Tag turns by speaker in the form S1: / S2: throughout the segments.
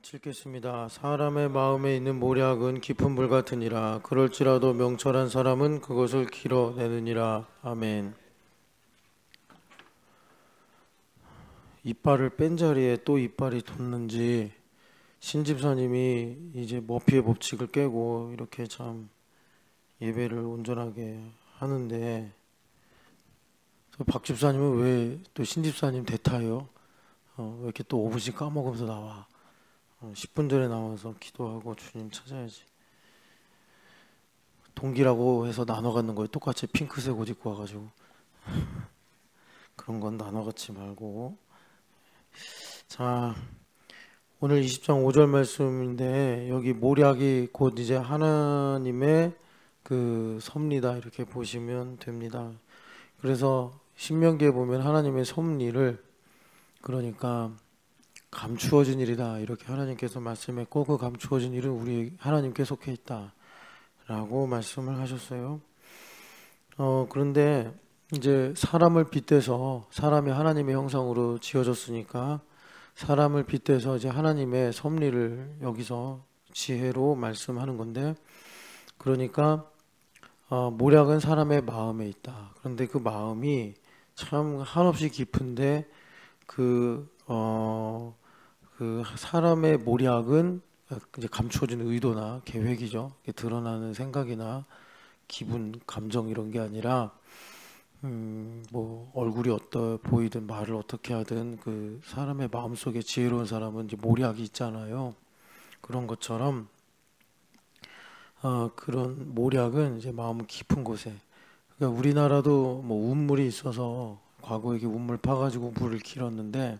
S1: 같이 읽겠습니다. 사람의 마음에 있는 모략은 깊은 물 같으니라. 그럴지라도 명철한 사람은 그것을 길어내느니라. 아멘. 이빨을 뺀 자리에 또 이빨이 돋는지 신집사님이 이제 머피의 법칙을 깨고 이렇게 참 예배를 온전하게 하는데, 박 집사님은 왜 또 신집사님 대타요? 왜 이렇게 또 5분씩 까먹으면서 나와? 10분 전에 나와서 기도하고 주님 찾아야지. 동기라고 해서 나눠 갖는 거예요. 똑같이 핑크색 옷 입고 와가지고. 그런 건 나눠 갖지 말고. 자, 오늘 20장 5절 말씀인데, 여기 모략이 곧 이제 하나님의 그 섭리다 이렇게 보시면 됩니다. 그래서 신명기에 보면 하나님의 섭리를, 그러니까 감추어진 일이다 이렇게 하나님께서 말씀했고, 그 감추어진 일은 우리 하나님께 속해 있다 라고 말씀을 하셨어요. 그런데 이제 사람을 빗대서, 사람이 하나님의 형상으로 지어졌으니까 사람을 빗대서 이제 하나님의 섭리를 여기서 지혜로 말씀하는 건데, 그러니까 모략은 사람의 마음에 있다. 그런데 그 마음이 참 한없이 깊은데 그 사람의 모략은 이제 감추어진 의도나 계획이죠. 드러나는 생각이나 기분, 감정 이런 게 아니라 뭐 얼굴이 어떠 보이든 말을 어떻게 하든 그 사람의 마음속에 지혜로운 사람은 이제 모략이 있잖아요. 그런 것처럼 그런 모략은 이제 마음 깊은 곳에, 그러니까 우리나라도 뭐 운물이 있어서 과거에 운물 파가지고 물을 길었는데,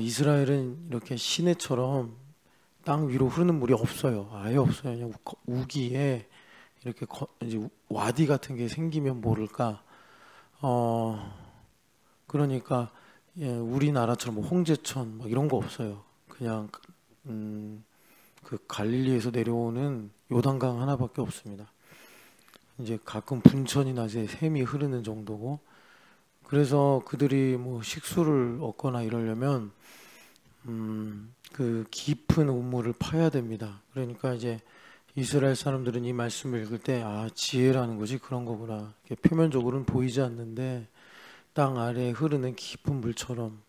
S1: 이스라엘은 이렇게 시내처럼 땅 위로 흐르는 물이 없어요. 아예 없어요. 그냥 우기에 이렇게 이제 와디 같은 게 생기면 모를까. 그러니까 예, 우리나라처럼 뭐 홍제천 막 이런 거 없어요. 그냥 그 갈릴리에서 내려오는 요단강 하나밖에 없습니다. 이제 가끔 분천이나 이제 샘이 흐르는 정도고, 그래서 그들이 뭐 식수를 얻거나 이러려면 그 깊은 우물을 파야 됩니다. 그러니까 이제 이스라엘 사람들은 이 말씀을 읽을 때 지혜라는 것이 그런 거구나. 표면적으로는 보이지 않는데 땅 아래에 흐르는 깊은 물처럼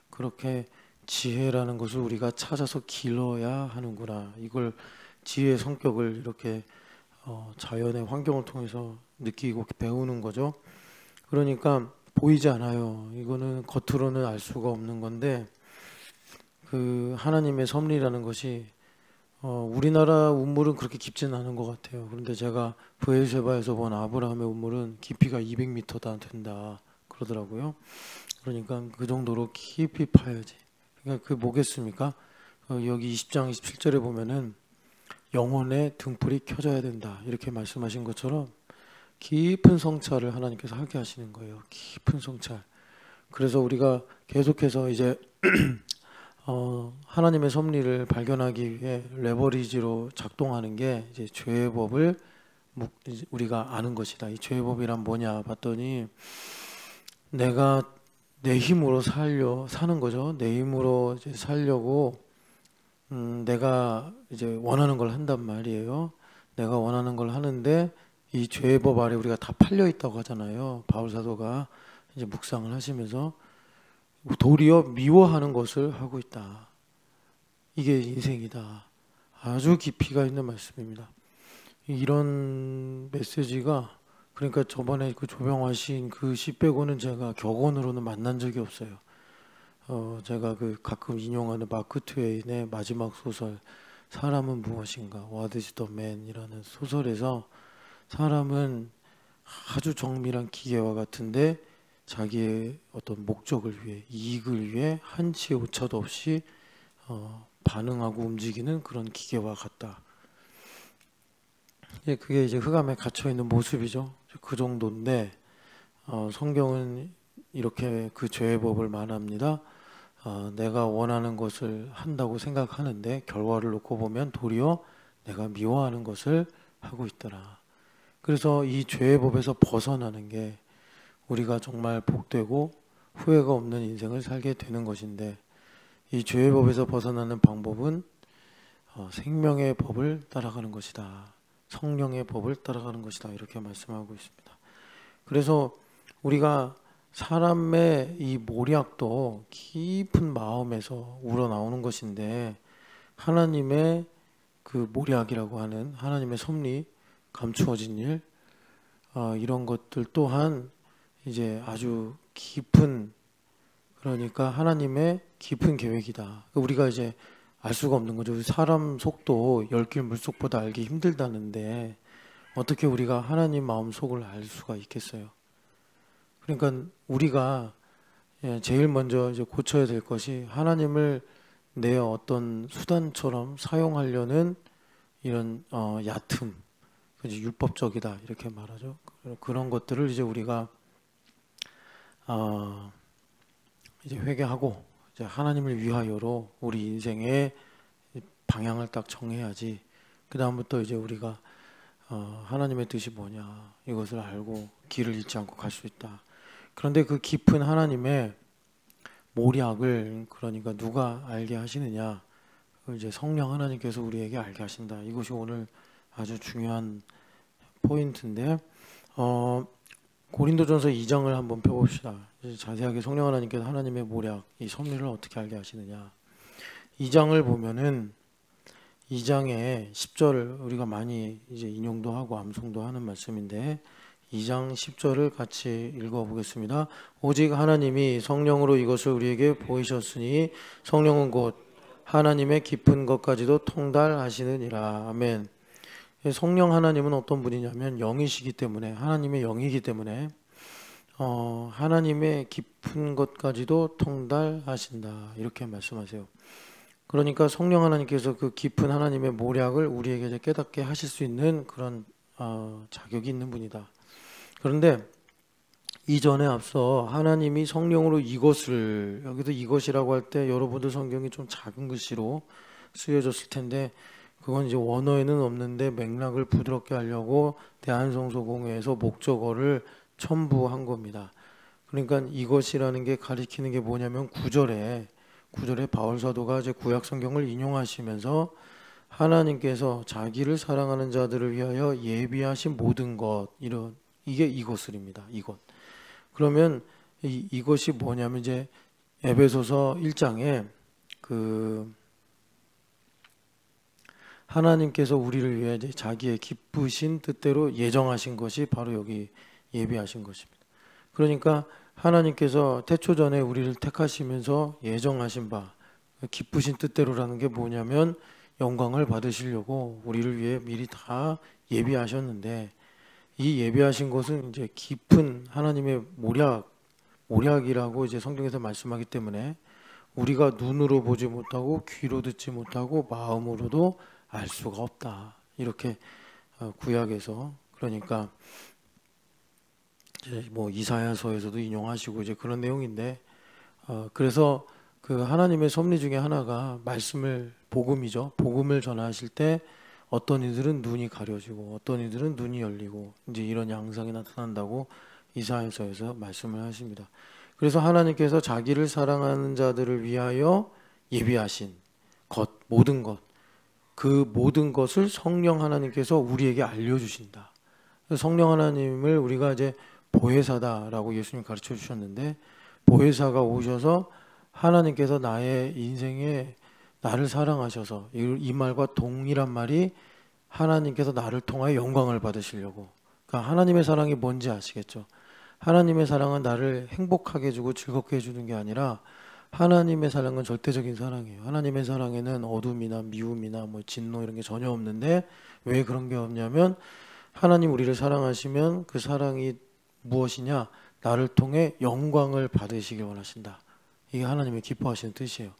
S1: 그렇게 지혜라는 것을 우리가 찾아서 길러야 하는구나. 이걸 지혜의 성격을 이렇게 자연의 환경을 통해서 느끼고 배우는 거죠. 그러니까 보이지 않아요. 이거는 겉으로는 알 수가 없는 건데, 그 하나님의 섭리라는 것이 우리나라 우물은 그렇게 깊지는 않은 것 같아요. 그런데 제가 브엘세바에서 본 아브라함의 우물은 깊이가 200m다 된다 그러더라고요. 그러니까 그 정도로 깊이 파야지. 그러니까 그 뭐겠습니까? 여기 20장 27절에 보면은 영혼의 등불이 켜져야 된다 이렇게 말씀하신 것처럼 깊은 성찰을 하나님께서 하게 하시는 거예요. 깊은 성찰. 그래서 우리가 계속해서 이제 하나님의 섭리를 발견하기 위해 레버리지로 작동하는 게 이제 죄의 법을 우리가 아는 것이다. 이 죄의 법이란 뭐냐 봤더니, 내가 내 힘으로 사는 거죠. 내 힘으로 이제 살려고 내가 이제 원하는 걸 한단 말이에요. 내가 원하는 걸 하는데 이 죄의 법 아래 우리가 다 팔려 있다고 하잖아요. 바울 사도가 이제 묵상을 하시면서 도리어 미워하는 것을 하고 있다. 이게 인생이다. 아주 깊이가 있는 말씀입니다. 이런 메시지가, 그러니까 저번에 그 조병화 시인 그 시 빼고는 제가 격언으로는 만난 적이 없어요. 제가 그 가끔 인용하는 마크 트웨인의 마지막 소설 사람은 무엇인가, What is the man이라는 소설에서 사람은 아주 정밀한 기계와 같은데 자기의 어떤 목적을 위해, 이익을 위해 한치의 오차도 없이 반응하고 움직이는 그런 기계와 같다. 그게 이제 흑암에 갇혀 있는 모습이죠. 그 정도인데 성경은 이렇게 그 죄의 법을 말합니다. 내가 원하는 것을 한다고 생각하는데 결과를 놓고 보면 도리어 내가 미워하는 것을 하고 있더라. 그래서 이 죄의 법에서 벗어나는 게 우리가 정말 복되고 후회가 없는 인생을 살게 되는 것인데, 이 죄의 법에서 벗어나는 방법은 생명의 법을 따라가는 것이다. 성령의 법을 따라가는 것이다. 이렇게 말씀하고 있습니다. 그래서 우리가 사람의 이 모략도 깊은 마음에서 우러나오는 것인데, 하나님의 그 모략이라고 하는 하나님의 섭리, 감추어진 일, 이런 것들 또한 이제 아주 깊은, 그러니까 하나님의 깊은 계획이다. 우리가 이제 알 수가 없는 거죠. 사람 속도 열길 물속보다 알기 힘들다는데 어떻게 우리가 하나님 마음 속을 알 수가 있겠어요? 그러니까 우리가 제일 먼저 이제 고쳐야 될 것이, 하나님을 내 어떤 수단처럼 사용하려는 이런 얕음, 그지, 율법적이다 이렇게 말하죠. 그런 것들을 이제 우리가 이제 회개하고 이제 하나님을 위하여로 우리 인생의 방향을 딱 정해야지. 그 다음부터 이제 우리가 하나님의 뜻이 뭐냐 이것을 알고 길을 잃지 않고 갈 수 있다. 그런데 그 깊은 하나님의 모략을, 그러니까 누가 알게 하시느냐? 이제 성령 하나님께서 우리에게 알게 하신다. 이것이 오늘 아주 중요한 포인트인데, 고린도전서 2장을 한번 펴봅시다. 자세하게 성령 하나님께서 하나님의 모략, 이 섭리를 어떻게 알게 하시느냐. 2장을 보면은 2장의 10절을 우리가 많이 이제 인용도 하고 암송도 하는 말씀인데, 2장 10절을 같이 읽어보겠습니다. 오직 하나님이 성령으로 이것을 우리에게 보이셨으니 성령은 곧 하나님의 깊은 것까지도 통달하시느니라. 아멘. 성령 하나님은 어떤 분이냐면 영이시기 때문에, 하나님의 영이기 때문에 하나님의 깊은 것까지도 통달하신다 이렇게 말씀하세요. 그러니까 성령 하나님께서 그 깊은 하나님의 모략을 우리에게 이제 깨닫게 하실 수 있는 그런 자격이 있는 분이다. 그런데 이전에 앞서 하나님이 성령으로 이것을, 여기도 이것이라고 할 때 여러분들 성경이 좀 작은 글씨로 쓰여졌을 텐데, 그건 이제 원어에는 없는데 맥락을 부드럽게 하려고 대한성서공회에서 목적어를 첨부한 겁니다. 그러니까 이것이라는 게 가리키는 게 뭐냐면, 9절에 바울 사도가 이제 구약 성경을 인용하시면서 하나님께서 자기를 사랑하는 자들을 위하여 예비하신 모든 것, 이게 이것을입니다. 이것. 그러면 이것이 뭐냐면, 이제 에베소서 1장에 그 하나님께서 우리를 위해 이제 자기의 기쁘신 뜻대로 예정하신 것이 바로 여기 예비하신 것입니다. 그러니까 하나님께서 태초 전에 우리를 택하시면서 예정하신 바, 기쁘신 뜻대로라는 게 뭐냐면 영광을 받으시려고 우리를 위해 미리 다 예비하셨는데, 이 예비하신 것은 이제 깊은 하나님의 모략이라고 이제 성경에서 말씀하기 때문에 우리가 눈으로 보지 못하고 귀로 듣지 못하고 마음으로도 알 수가 없다. 이렇게 구약에서, 그러니까 이제 뭐 이사야서에서도 인용하시고 이제 그런 내용인데, 그래서 그 하나님의 섭리 중에 하나가 복음이죠. 복음을 전하실 때 어떤 이들은 눈이 가려지고 어떤 이들은 눈이 열리고 이제 이런 양상이 나타난다고 이사야서에서 말씀을 하십니다. 그래서 하나님께서 자기를 사랑하는 자들을 위하여 예비하신 것, 모든 것, 그 모든 것을 성령 하나님께서 우리에게 알려주신다. 성령 하나님을 우리가 이제 보혜사다라고 예수님 가르쳐 주셨는데, 보혜사가 오셔서 하나님께서 나의 인생에 나를 사랑하셔서, 이 말과 동일한 말이 하나님께서 나를 통하여 영광을 받으시려고. 그러니까 하나님의 사랑이 뭔지 아시겠죠? 하나님의 사랑은 나를 행복하게 해주고 즐겁게 해주는 게 아니라, 하나님의 사랑은 절대적인 사랑이에요. 하나님의 사랑에는 어둠이나 미움이나 뭐 진노 이런 게 전혀 없는데, 왜 그런 게 없냐면 하나님 우리를 사랑하시면 그 사랑이 무엇이냐? 나를 통해 영광을 받으시길 원하신다. 이게 하나님의 기뻐하시는 뜻이에요.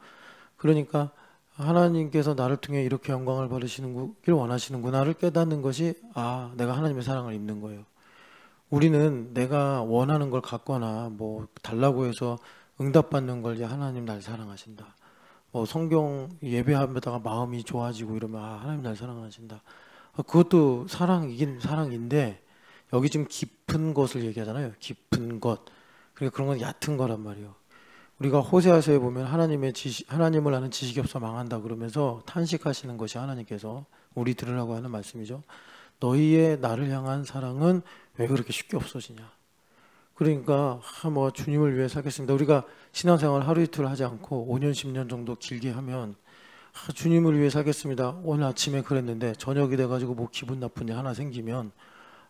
S1: 그러니까 하나님께서 나를 통해 이렇게 영광을 받으시길 원하시는구나를 깨닫는 것이, 내가 하나님의 사랑을 입는 거예요. 우리는 내가 원하는 걸 갖거나 뭐 달라고 해서 응답받는 걸, 이제 하나님 날 사랑하신다, 뭐 성경 예배하다가 마음이 좋아지고 이러면 하나님 날 사랑하신다, 그것도 사랑이긴 사랑인데, 여기 지금 깊은 것을 얘기하잖아요. 깊은 것. 그러니까 그런 건 얕은 거란 말이에요. 우리가 호세아서에 보면 하나님을 아는 지식이 없어 망한다 그러면서 탄식하시는 것이 하나님께서 우리 들으라고 하는 말씀이죠. 너희의 나를 향한 사랑은 왜 그렇게 쉽게 없어지냐. 그러니까 뭐 주님을 위해 살겠습니다. 우리가 신앙생활 하루 이틀 하지 않고 5년 10년 정도 길게 하면 주님을 위해 살겠습니다. 오늘 아침에 그랬는데 저녁이 돼가지고 뭐 기분 나쁜 일 하나 생기면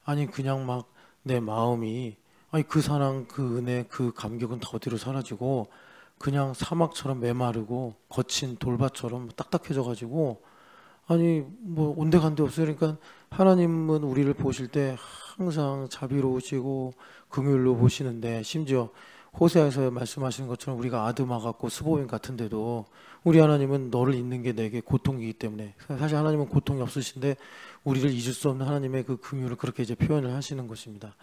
S1: 아니 그냥 막 내 마음이 아니 그 사랑 그 은혜 그 감격은 다 어디로 사라지고 그냥 사막처럼 메마르고 거친 돌밭처럼 딱딱해져가지고 아니 뭐 온데간데 없어요. 그러니까 하나님은 우리를 보실 때 항상 자비로우시고 긍휼로 보시는데 심지어 호세아에서 말씀하시는 것처럼 우리가 아드마 같고 스보임 같은데도 우리 하나님은 너를 잊는 게 내게 고통이기 때문에 사실 하나님은 고통이 없으신데 우리를 잊을 수 없는 하나님의 그 긍휼을 그렇게 이제 표현을 하시는 것입니다.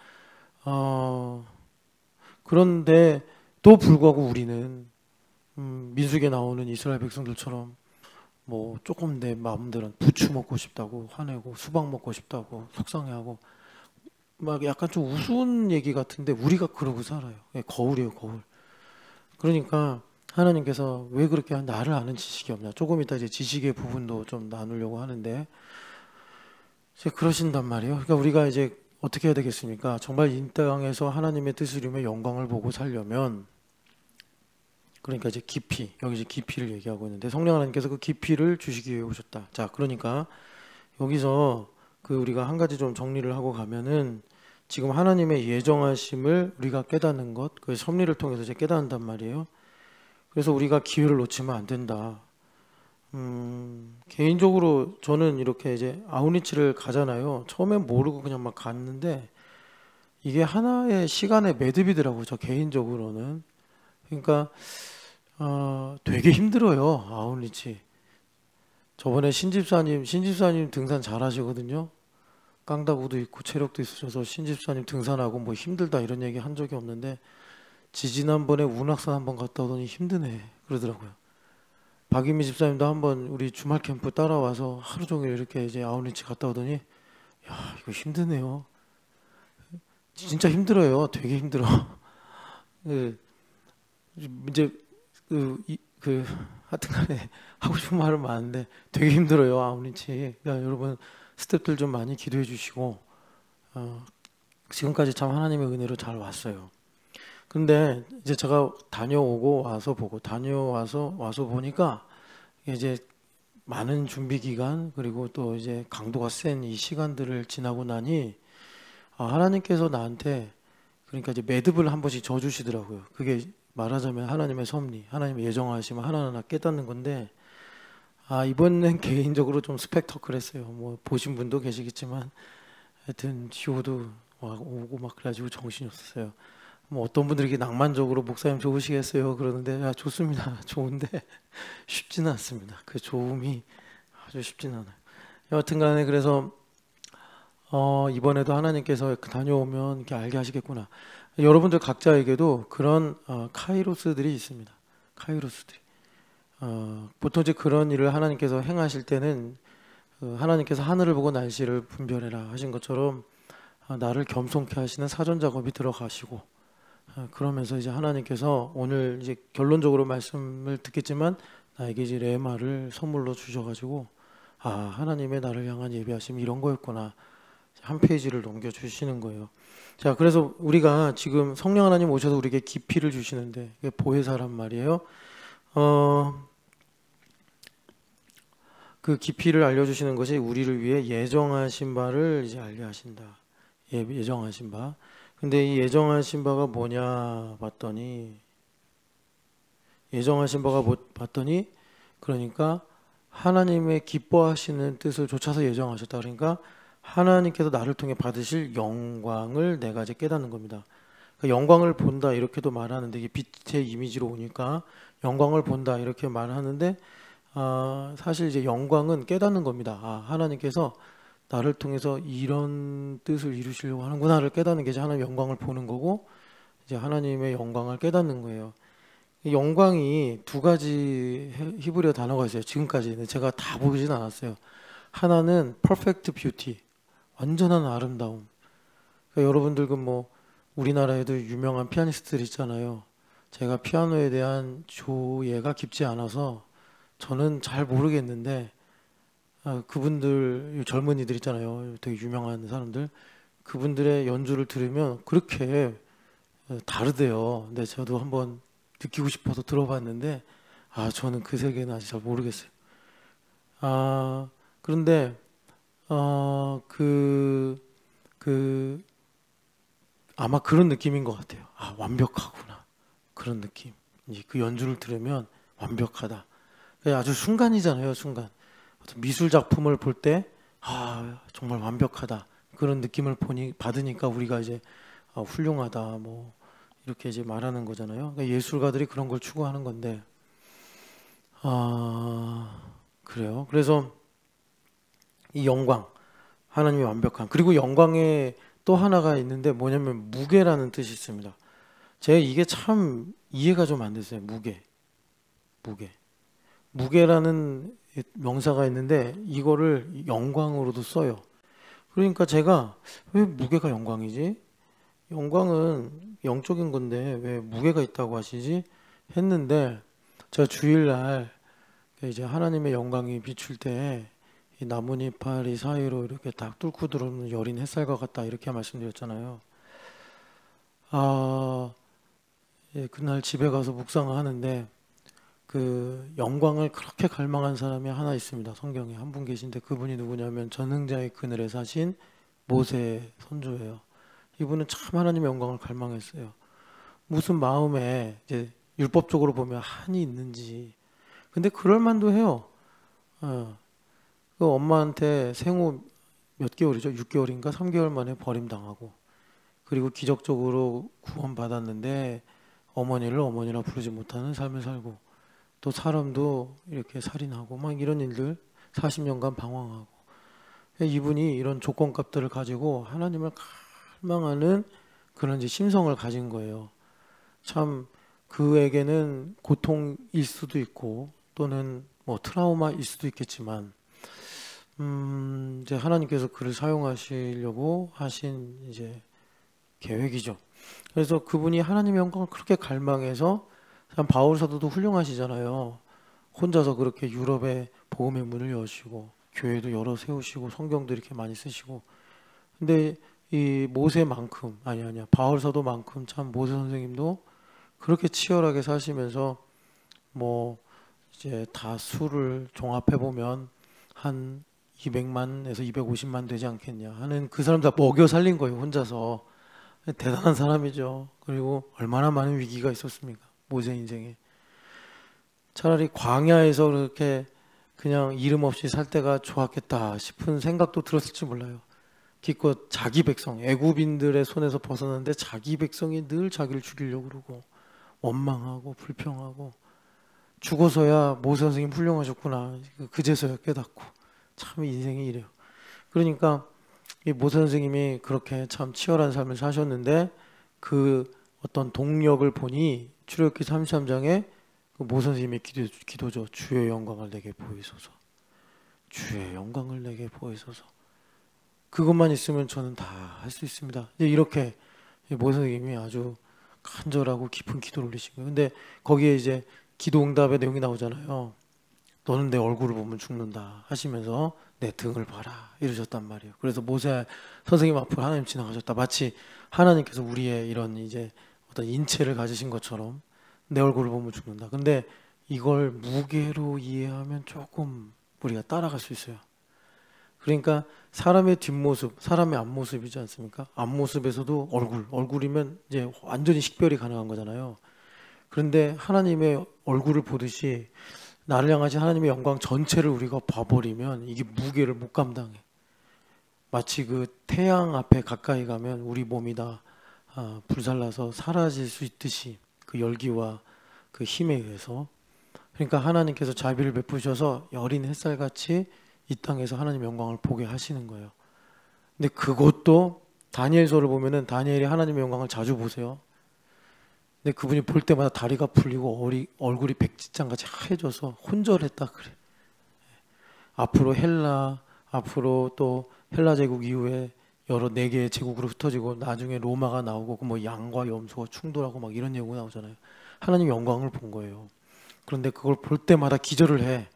S1: 그런데 또 불구하고 우리는 민수기에 나오는 이스라엘 백성들처럼 뭐 조금 내 마음대로 부추 먹고 싶다고 화내고 수박 먹고 싶다고 속상해하고 막 약간 좀 우스운 얘기 같은데 우리가 그러고 살아요. 거울이에요, 거울. 그러니까 하나님께서 왜 그렇게 나를 아는 지식이 없냐. 조금 이따 이제 지식의 부분도 좀 나누려고 하는데 이제 그러신단 말이에요. 그러니까 우리가 이제 어떻게 해야 되겠습니까? 정말 이 땅에서 하나님의 뜻을 이루며 영광을 보고 살려면 그러니까 이제 깊이, 여기 이제 깊이를 얘기하고 있는데 성령 하나님께서 그 깊이를 주시기 위해 오셨다. 자, 그러니까 여기서 그 우리가 한 가지 좀 정리를 하고 가면은 지금 하나님의 예정하심을 우리가 깨닫는 것, 그 섭리를 통해서 이제 깨닫는단 말이에요. 그래서 우리가 기회를 놓치면 안 된다. 개인적으로 저는 이렇게 이제 아우니치를 가잖아요. 처음엔 모르고 그냥 막 갔는데 이게 하나의 시간의 매듭이더라고요. 저 개인적으로는. 그러니까 되게 힘들어요. 아우니치. 저번에 신집사님 등산 잘 하시거든요. 깡다구도 있고 체력도 있으셔서 신집사님 등산하고 뭐 힘들다 이런 얘기 한 적이 없는데 지지난번에 운악산 한번 갔다 오더니 힘드네 그러더라고요. 박인미 집사님도 한번 우리 주말 캠프 따라와서 하루 종일 이렇게 이제 아우니치 갔다 오더니 야 이거 힘드네요. 진짜 힘들어요. 되게 힘들어. 이제 하여튼간에 하고 싶은 말은 많은데 되게 힘들어요 아우니치. 그러니까 여러분 스태프들 좀 많이 기도해 주시고 지금까지 참 하나님의 은혜로 잘 왔어요. 근데 이제 제가 다녀와서 보니까 이제 많은 준비 기간 그리고 또 이제 강도가 센 이 시간들을 지나고 나니 하나님께서 나한테 그러니까 이제 매듭을 한 번씩 져주시더라고요. 그게 말하자면 하나님의 섭리, 하나님의 예정하심을 하나하나 깨닫는 건데 이번엔 개인적으로 좀 스펙터클했어요. 뭐 보신 분도 계시겠지만 하여튼 지호도 오고 막 그래가지고 정신이 없었어요. 뭐 어떤 분들이 낭만적으로 목사님 좋으시겠어요 그러는데 야 좋습니다. 좋은데 쉽지는 않습니다. 그 좋음이 아주 쉽지는 않아요. 여하튼간에 그래서 이번에도 하나님께서 다녀오면 이렇게 알게 하시겠구나. 여러분들 각자에게도 그런 카이로스들이 있습니다. 카이로스들이 보통 이제 그런 일을 하나님께서 행하실 때는 하나님께서 하늘을 보고 날씨를 분별해라 하신 것처럼 나를 겸손케 하시는 사전 작업이 들어가시고 그러면서 이제 하나님께서 오늘 이제 결론적으로 말씀을 듣겠지만 나에게 이제 레마를 선물로 주셔가지고 하나님의 나를 향한 예비하심이 이런 거였구나 한 페이지를 넘겨주시는 거예요. 자, 그래서 우리가 지금 성령 하나님 오셔서 우리에게 깊이를 주시는데 이게 보혜사란 말이에요. 그 깊이를 알려주시는 것이 우리를 위해 예정하신 바를 이제 알게 하신다. 예정하신 바. 근데 이 예정하신 바가 뭐냐 봤더니 그러니까 하나님의 기뻐하시는 뜻을 좇아서 예정하셨다. 그러니까 하나님께서 나를 통해 받으실 영광을 내가 이제 깨닫는 겁니다. 그러니까 영광을 본다 이렇게도 말하는데 이게 빛의 이미지로 오니까 영광을 본다 이렇게 말하는데 사실 이제 영광은 깨닫는 겁니다. 하나님께서 나를 통해서 이런 뜻을 이루시려고 하는구나를 깨닫는 게 이제 하나님의 영광을 보는 거고 이제 하나님의 영광을 깨닫는 거예요. 영광이 두 가지 히브리어 단어가 있어요. 지금까지 제가 다 보진 않았어요. 하나는 perfect beauty, 완전한 아름다움. 그러니까 여러분들 뭐 우리나라에도 유명한 피아니스트들 있잖아요. 제가 피아노에 대한 조예가 깊지 않아서 저는 잘 모르겠는데 그분들 젊은이들 있잖아요. 되게 유명한 사람들 그분들의 연주를 들으면 그렇게 다르대요. 근데 저도 한번 느끼고 싶어서 들어봤는데 저는 그 세계는 아직 잘 모르겠어요. 그런데 그 아마 그런 느낌인 것 같아요. 완벽하구나. 그런 느낌. 이제 그 연주를 들으면 완벽하다. 아주 순간이잖아요, 순간. 어떤 미술 작품을 볼 때, 정말 완벽하다. 그런 느낌을 받으니까 우리가 이제 훌륭하다. 뭐, 이렇게 이제 말하는 거잖아요. 그러니까 예술가들이 그런 걸 추구하는 건데, 그래요. 그래서 이 영광, 하나님의 완벽함. 그리고 영광에 또 하나가 있는데 뭐냐면 무게라는 뜻이 있습니다. 제가 이게 참 이해가 좀 안 됐어요. 무게. 무게라는 명사가 있는데 이거를 영광으로도 써요. 그러니까 제가 왜 무게가 영광이지? 영광은 영적인 건데 왜 무게가 있다고 하시지? 했는데 제가 주일날 이제 하나님의 영광이 비출 때 이 나뭇잎파리 사이로 이렇게 딱 뚫고 들어오는 여린 햇살과 같다 이렇게 말씀드렸잖아요. 그날 집에 가서 묵상하는데 그 영광을 그렇게 갈망한 사람이 하나 있습니다. 성경에 한 분 계신데 그분이 누구냐면 전능자의 그늘에 사신 모세 선조예요. 이분은 참 하나님의 영광을 갈망했어요. 무슨 마음에 이제 율법적으로 보면 한이 있는지. 근데 그럴 만도 해요. 그 엄마한테 생후 몇 개월이죠? 6개월인가 3개월 만에 버림당하고 그리고 기적적으로 구원받았는데 어머니를 어머니라 부르지 못하는 삶을 살고 또 사람도 이렇게 살인하고 막 이런 일들 40년간 방황하고 이분이 이런 조건값들을 가지고 하나님을 갈망하는 그런 이제 심성을 가진 거예요. 참 그에게는 고통일 수도 있고 또는 뭐 트라우마일 수도 있겠지만 이제 하나님께서 그를 사용하시려고 하신 이제 계획이죠. 그래서 그분이 하나님의 영광을 그렇게 갈망해서 참 바울 사도도 훌륭하시잖아요. 혼자서 그렇게 유럽의 복음의 문을 여시고 교회도 열어 세우시고 성경도 이렇게 많이 쓰시고 근데 이 모세만큼 아니야 바울 사도만큼 참 모세 선생님도 그렇게 치열하게 사시면서 뭐 이제 다 수를 종합해 보면 한 200만에서 250만 되지 않겠냐 하는 그 사람 다 먹여 살린 거예요. 혼자서. 대단한 사람이죠. 그리고 얼마나 많은 위기가 있었습니까? 모세 인생에. 차라리 광야에서 그렇게 그냥 이름 없이 살 때가 좋았겠다 싶은 생각도 들었을지 몰라요. 기껏 자기 백성, 애굽인들의 손에서 벗어났는데 자기 백성이 늘 자기를 죽이려고 그러고 원망하고 불평하고 죽어서야 모세 선생님 훌륭하셨구나. 그제서야 깨닫고 참 인생이 이래요. 그러니까 이 모세 선생님이 그렇게 참 치열한 삶을 사셨는데 그 어떤 동력을 보니 출애굽기 33장에 그 모세 선생님의 기도죠. 주의 영광을 내게 보이소서. 주의 영광을 내게 보이소서. 그것만 있으면 저는 다 할 수 있습니다. 이렇게 모세 선생님이 아주 간절하고 깊은 기도를 올리신 거예요. 근데 거기에 이제 기도 응답의 내용이 나오잖아요. 너는 내 얼굴을 보면 죽는다 하시면서 내 등을 봐라 이러셨단 말이에요. 그래서 모세 선생님 앞으로 하나님 지나가셨다. 마치 하나님께서 우리의 이런 이제 어떤 인체를 가지신 것처럼 내 얼굴을 보면 죽는다. 근데 이걸 무게로 이해하면 조금 우리가 따라갈 수 있어요. 그러니까 사람의 뒷모습, 사람의 앞모습이지 않습니까? 앞모습에서도 얼굴이면 이제 완전히 식별이 가능한 거잖아요. 그런데 하나님의 얼굴을 보듯이 나를 향하신 하나님의 영광 전체를 우리가 봐버리면 이게 무게를 못 감당해. 마치 그 태양 앞에 가까이 가면 우리 몸이 다 불살라서 사라질 수 있듯이 그 열기와 그 힘에 의해서 그러니까 하나님께서 자비를 베푸셔서 여린 햇살같이 이 땅에서 하나님의 영광을 보게 하시는 거예요. 근데 그것도 다니엘서를 보면은 다니엘이 하나님의 영광을 자주 보세요. 근데 그분이 볼 때마다 다리가 풀리고 얼굴이 백지장같이 하얘져서 혼절했다 그래. 앞으로 헬라, 앞으로 또 헬라 제국 이후에 여러 네 개의 제국으로 흩어지고 나중에 로마가 나오고 뭐 양과 염소가 충돌하고 막 이런 얘기가 나오잖아요. 하나님 영광을 본 거예요. 그런데 그걸 볼 때마다 기절을 해.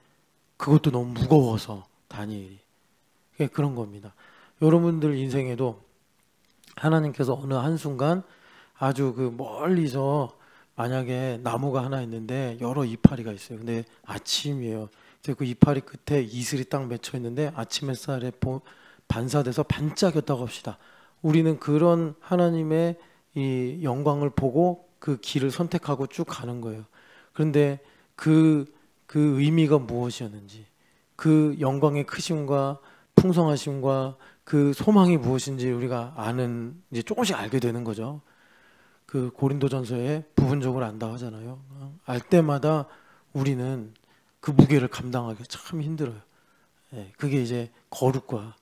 S1: 그것도 너무 무거워서 다니엘이. 그런 겁니다. 여러분들 인생에도 하나님께서 어느 한순간 아주 그 멀리서 만약에 나무가 하나 있는데 여러 이파리가 있어요. 근데 아침이에요. 그 이파리 끝에 이슬이 딱 맺혀 있는데 아침 햇살에 반사돼서 반짝였다고 합시다. 우리는 그런 하나님의 이 영광을 보고 그 길을 선택하고 쭉 가는 거예요. 그런데 그 의미가 무엇이었는지, 그 영광의 크심과 풍성하심과 그 소망이 무엇인지 우리가 아는, 이제 조금씩 알게 되는 거죠. 그 고린도전서에 부분적으로 안다 하잖아요. 알 때마다 우리는 그 무게를 감당하기 참 힘들어요. 그게 이제 거룩과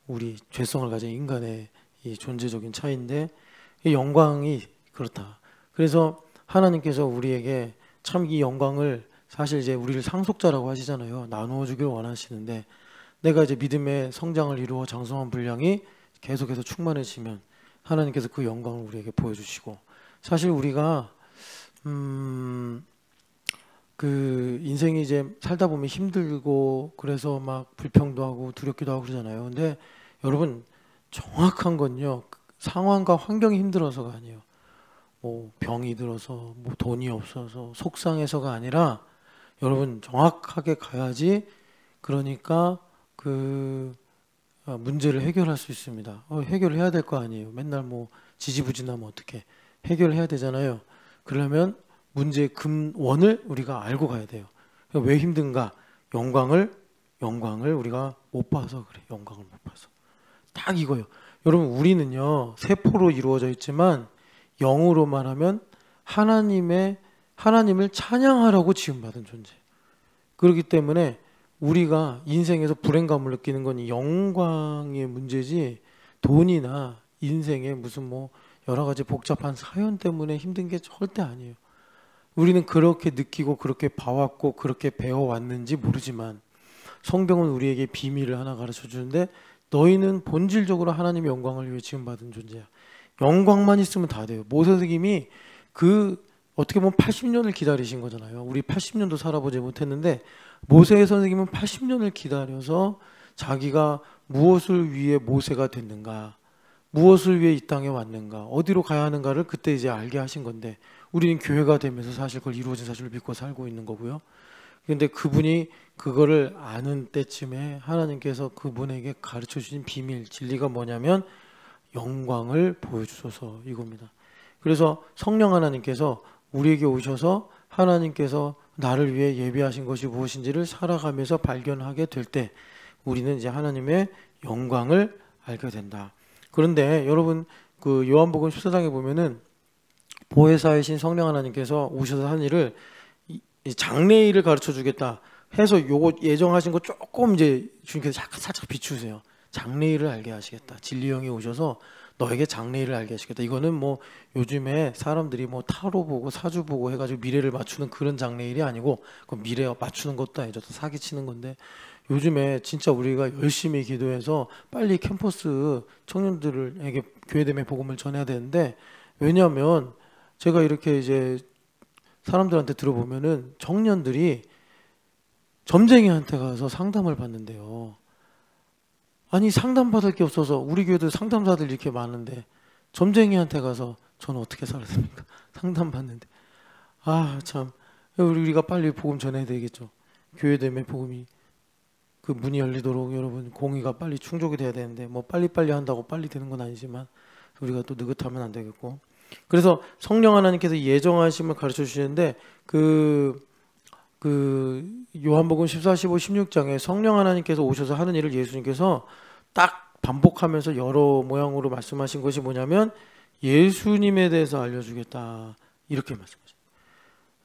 S1: 우리 죄성을 가진 인간의 이 존재적인 차이인데, 이 영광이 그렇다. 그래서 하나님께서 우리에게 참 이 영광을, 사실 이제 우리를 상속자라고 하시잖아요. 나누어 주길 원하시는데, 내가 이제 믿음의 성장을 이루어 장성한 분량이 계속해서 충만해지면 하나님께서 그 영광을 우리에게 보여주시고, 사실 우리가 그 인생이 이제 살다 보면 힘들고 그래서 막 불평도 하고 두렵기도 하고 그러잖아요. 근데 여러분, 정확한 건요, 상황과 환경이 힘들어서가 아니에요. 뭐 병이 들어서, 뭐 돈이 없어서, 속상해서가 아니라, 여러분 정확하게 가야지. 그러니까 그 문제를 해결할 수 있습니다. 해결해야 될 거 아니에요. 맨날 뭐 지지부진하면 어떻게 해결해야 되잖아요. 그러면 문제의 근원을 우리가 알고 가야 돼요. 왜 힘든가? 영광을 우리가 못 봐서 그래. 영광을 못 봐서. 딱 이거예요. 여러분, 우리는요 세포로 이루어져 있지만 영으로만 하면 하나님을 찬양하라고 지음받은 존재. 그렇기 때문에 우리가 인생에서 불행감을 느끼는 건 영광의 문제지, 돈이나 인생의 무슨 뭐 여러 가지 복잡한 사연 때문에 힘든 게 절대 아니에요. 우리는 그렇게 느끼고 그렇게 봐왔고 그렇게 배워왔는지 모르지만 성경은 우리에게 비밀을 하나 가르쳐 주는데, 너희는 본질적으로 하나님의 영광을 위해 지음받은 존재야. 영광만 있으면 다 돼요. 모세님이 어떻게 보면 80년을 기다리신 거잖아요. 우리 80년도 살아보지 못했는데 모세 선생님은 80년을 기다려서 자기가 무엇을 위해 모세가 됐는가, 무엇을 위해 이 땅에 왔는가, 어디로 가야 하는가를 그때 이제 알게 하신 건데, 우리는 교회가 되면서 사실 그걸 이루어진 사실을 믿고 살고 있는 거고요. 그런데 그분이 그거를 아는 때쯤에 하나님께서 그분에게 가르쳐 주신 비밀, 진리가 뭐냐면 영광을 보여주소서, 이겁니다. 그래서 성령 하나님께서 우리에게 오셔서 하나님께서 나를 위해 예비하신 것이 무엇인지를 살아가면서 발견하게 될 때 우리는 이제 하나님의 영광을 알게 된다. 그런데 여러분, 그 요한복음 14장에 보면은 보혜사이신 성령 하나님께서 오셔서 한 일을, 장래일을 가르쳐 주겠다 해서 요거 예정하신 거 조금 이제 주님께서 살짝 비추세요. 장래일을 알게 하시겠다. 진리의 영이 오셔서 너에게 장래일을 알게 하시겠다. 이거는 뭐 요즘에 사람들이 뭐 타로 보고 사주 보고 해가지고 미래를 맞추는 그런 장래일이 아니고, 그 미래 맞추는 것도 아니죠. 사기치는 건데, 요즘에 진짜 우리가 열심히 기도해서 빨리 캠퍼스 청년들에게 교회됨의 복음을 전해야 되는데, 왜냐하면 제가 이렇게 이제 사람들한테 들어보면은 청년들이 점쟁이한테 가서 상담을 받는데요. 아니, 상담받을 게 없어서, 우리 교회도 상담사들 이렇게 많은데 점쟁이한테 가서 저는 어떻게 살아야 됩니까? 상담받는데. 참, 우리가 빨리 복음 전해야 되겠죠. 교회됨의 복음이 그 문이 열리도록 여러분 공의가 빨리 충족이 돼야 되는데, 뭐 빨리빨리 한다고 빨리 되는 건 아니지만 우리가 또 느긋하면 안 되겠고. 그래서 성령 하나님께서 예정하심을 가르쳐 주시는데, 그 요한복음 14, 15, 16장에 성령 하나님께서 오셔서 하는 일을 예수님께서 딱 반복하면서 여러 모양으로 말씀하신 것이 뭐냐면, 예수님에 대해서 알려주겠다, 이렇게 말씀하십니다.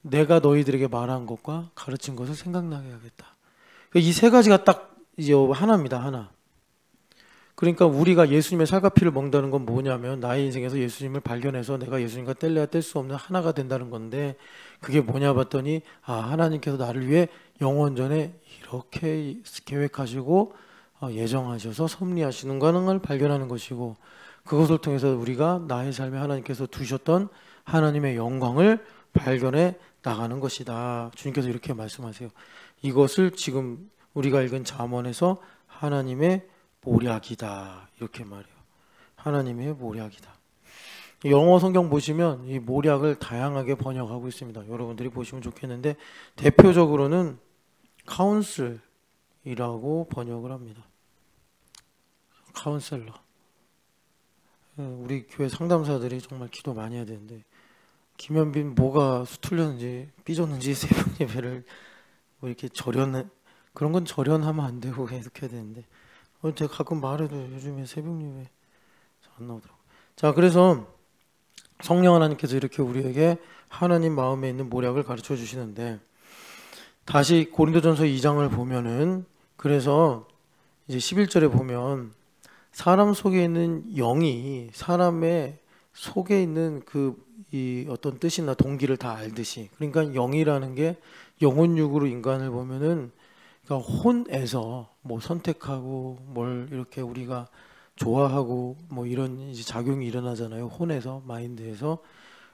S1: 내가 너희들에게 말한 것과 가르친 것을 생각나게 하겠다. 이 세 가지가 딱 이제 하나입니다. 하나. 그러니까 우리가 예수님의 살과 피를 먹는다는 건 뭐냐면, 나의 인생에서 예수님을 발견해서 내가 예수님과 뗄래야 뗄 수 없는 하나가 된다는 건데, 그게 뭐냐 봤더니, 하나님께서 나를 위해 영원전에 이렇게 계획하시고 예정하셔서 섭리하시는 걸 발견하는 것이고, 그것을 통해서 우리가 나의 삶에 하나님께서 두셨던 하나님의 영광을 발견해 나가는 것이다. 주님께서 이렇게 말씀하세요. 이것을 지금 우리가 읽은 잠언에서 하나님의 모략이다, 이렇게 말해요. 하나님의 모략이다. 영어 성경 보시면 이 모략을 다양하게 번역하고 있습니다. 여러분들이 보시면 좋겠는데, 대표적으로는 카운슬이라고 번역을 합니다. 카운셀러. 우리 교회 상담사들이 정말 기도 많이 해야 되는데, 김현빈 뭐가 수틀렸는지 삐졌는지 새벽 예배를 뭐 이렇게 그런 건 절연하면 안 되고 계속 해야 되는데, 제가 가끔 말해도 요즘에 새벽 예배 잘 안 나오더라고요. 자, 그래서 성령 하나님께서 이렇게 우리에게 하나님 마음에 있는 모략을 가르쳐 주시는데, 다시 고린도전서 2장을 보면은, 그래서 이제 11절에 보면 사람 속에 있는 영이 사람의 속에 있는 이 어떤 뜻이나 동기를 다 알듯이, 그러니까 영이라는 게 영혼육으로 인간을 보면은, 그러니까 혼에서 뭐 선택하고 뭘 이렇게 우리가 좋아하고 뭐 이런 이제 작용이 일어나잖아요. 혼에서, 마인드에서.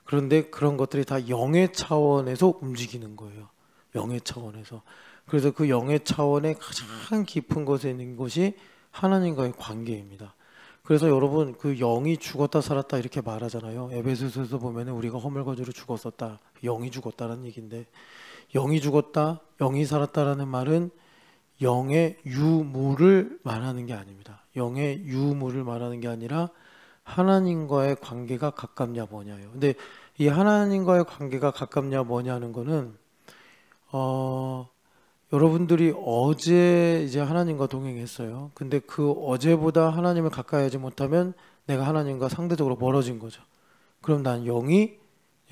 S1: 그런데 그런 것들이 다 영의 차원에서 움직이는 거예요. 영의 차원에서. 그래서 그 영의 차원의 가장 깊은 곳에 있는 것이 하나님과의 관계입니다. 그래서 여러분, 그 영이 죽었다 살았다 이렇게 말하잖아요. 에베소서에서 보면 우리가 허물거지로 죽었었다, 영이 죽었다라는 얘기인데, 영이 죽었다, 영이 살았다라는 말은 영의 유무를 말하는 게 아닙니다. 영의 유무를 말하는 게 아니라 하나님과의 관계가 가깝냐 뭐냐예요. 근데 이 하나님과의 관계가 가깝냐 뭐냐는 거는 여러분들이 어제 이제 하나님과 동행했어요. 근데 그 어제보다 하나님을 가까이 하지 못하면 내가 하나님과 상대적으로 멀어진 거죠. 그럼 난 영이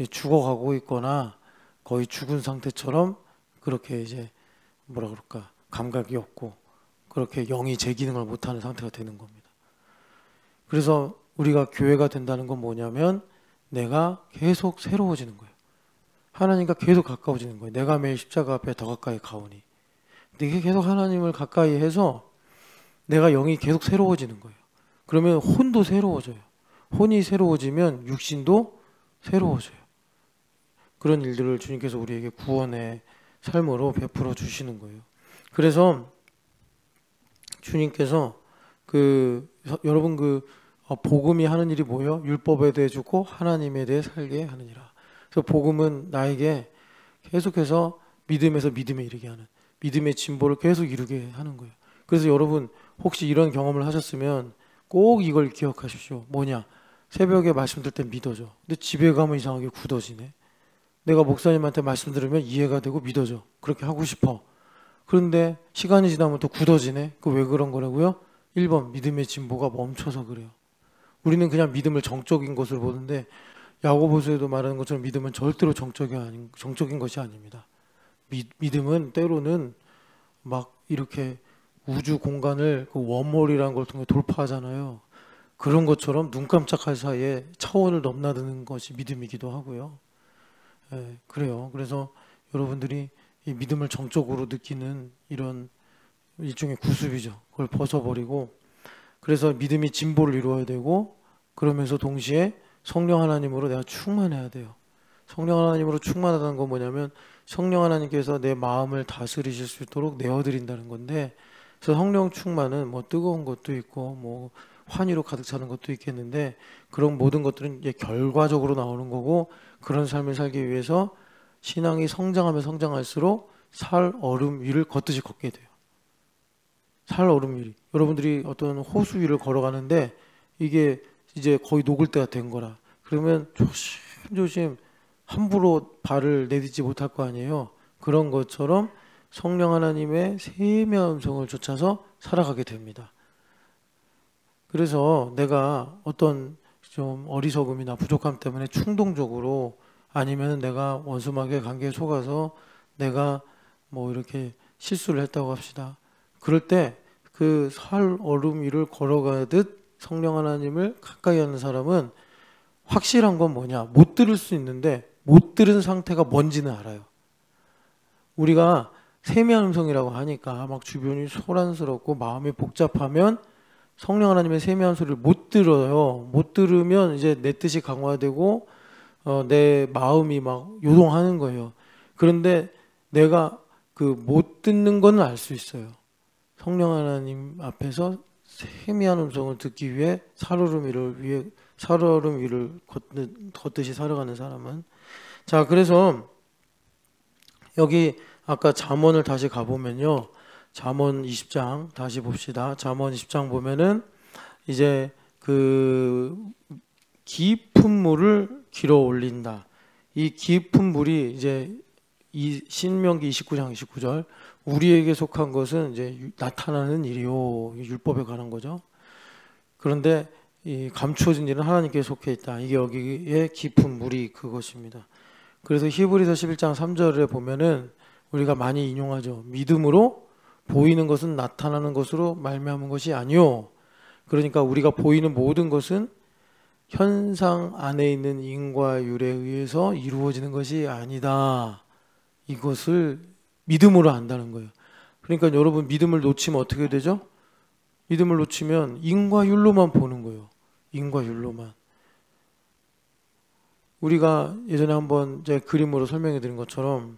S1: 죽어가고 있거나 거의 죽은 상태처럼, 그렇게 이제 뭐라 그럴까, 감각이 없고 그렇게 영이 제 기능을 못하는 상태가 되는 겁니다. 그래서 우리가 교회가 된다는 건 뭐냐면, 내가 계속 새로워지는 거예요. 하나님과 계속 가까워지는 거예요. 내가 매일 십자가 앞에 더 가까이 가오니. 근데 이게 계속 하나님을 가까이 해서 내가 영이 계속 새로워지는 거예요. 그러면 혼도 새로워져요. 혼이 새로워지면 육신도 새로워져요. 그런 일들을 주님께서 우리에게 구원의 삶으로 베풀어 주시는 거예요. 그래서 주님께서 여러분 복음이 하는 일이 뭐예요? 율법에 대해 죽고 하나님에 대해 살게 하느니라. 그래서 복음은 나에게 계속해서 믿음에서 믿음에 이르게 하는, 믿음의 진보를 계속 이루게 하는 거예요. 그래서 여러분, 혹시 이런 경험을 하셨으면 꼭 이걸 기억하십시오. 뭐냐? 새벽에 말씀 들을 땐 믿어져. 근데 집에 가면 이상하게 굳어지네. 내가 목사님한테 말씀 들으면 이해가 되고 믿어져. 그렇게 하고 싶어. 그런데 시간이 지나면 또 굳어지네. 그 왜 그런 거라고요? 1번, 믿음의 진보가 멈춰서 그래요. 우리는 그냥 믿음을 정적인 것으로 보는데, 야고보서에도 말하는 것처럼 믿음은 절대로 정적인 것이 아닙니다. 믿음은 때로는 막 이렇게 우주 공간을 그 웜홀이라는 걸 통해 돌파하잖아요. 그런 것처럼 눈 깜짝할 사이에 차원을 넘나드는 것이 믿음이기도 하고요. 그래요. 그래서 여러분들이 이 믿음을 정적으로 느끼는 이런 일종의 구습이죠. 그걸 벗어버리고, 그래서 믿음이 진보를 이루어야 되고, 그러면서 동시에 성령 하나님으로 내가 충만해야 돼요. 성령 하나님으로 충만하다는 건 뭐냐면, 성령 하나님께서 내 마음을 다스리실 수 있도록 내어드린다는 건데, 그래서 성령 충만은 뭐 뜨거운 것도 있고 뭐 환희로 가득 차는 것도 있겠는데, 그런 모든 것들은 이제 결과적으로 나오는 거고, 그런 삶을 살기 위해서 신앙이 성장하면 성장할수록 살 얼음 위를 걷듯이 걷게 돼요. 살 얼음 위를. 여러분들이 어떤 호수 위를 걸어가는데 이게 이제 거의 녹을 때가 된 거라. 그러면 조심조심 함부로 발을 내딛지 못할 거 아니에요. 그런 것처럼 성령 하나님의 세미한 음성을 쫓아서 살아가게 됩니다. 그래서 내가 어떤 좀 어리석음이나 부족함 때문에 충동적으로, 아니면 내가 원수마귀의 관계에 속아서 내가 뭐 이렇게 실수를 했다고 합시다. 그럴 때 그 살 얼음 위를 걸어가듯 성령 하나님을 가까이 하는 사람은 확실한 건 뭐냐? 못 들을 수 있는데 못 들은 상태가 뭔지는 알아요. 우리가 세미한 음성이라고 하니까 막 주변이 소란스럽고 마음이 복잡하면 성령 하나님의 세미한 소리를 못 들어요. 못 들으면 이제 내 뜻이 강화되고 내 마음이 막 요동하는 거예요. 그런데 내가 그 못 듣는 건 알 수 있어요. 성령 하나님 앞에서 세미한 음성을 듣기 위해 살얼음 위를 걷듯이 살아가는 사람은. 자, 그래서 여기 아까 잠언을 다시 가보면요, 잠언 20장 다시 봅시다. 잠언 20장 보면은 이제 그 깊은 물을 길어 올린다. 이 깊은 물이 이제 이 신명기 29장 29절, 우리에게 속한 것은 이제 나타나는 일이요, 율법에 관한 거죠. 그런데 이 감추어진 일은 하나님께 속해 있다. 이게 여기에 깊은 물이 그것입니다. 그래서 히브리서 11장 3절에 보면은 우리가 많이 인용하죠. 믿음으로 보이는 것은 나타나는 것으로 말미암은 것이 아니요. 그러니까 우리가 보이는 모든 것은 현상 안에 있는 인과율에 의해서 이루어지는 것이 아니다. 이것을 믿음으로 안다는 거예요. 그러니까 여러분, 믿음을 놓치면 어떻게 되죠? 믿음을 놓치면 인과율로만 보는 거예요. 인과율로만. 우리가 예전에 한번 제 그림으로 설명해 드린 것처럼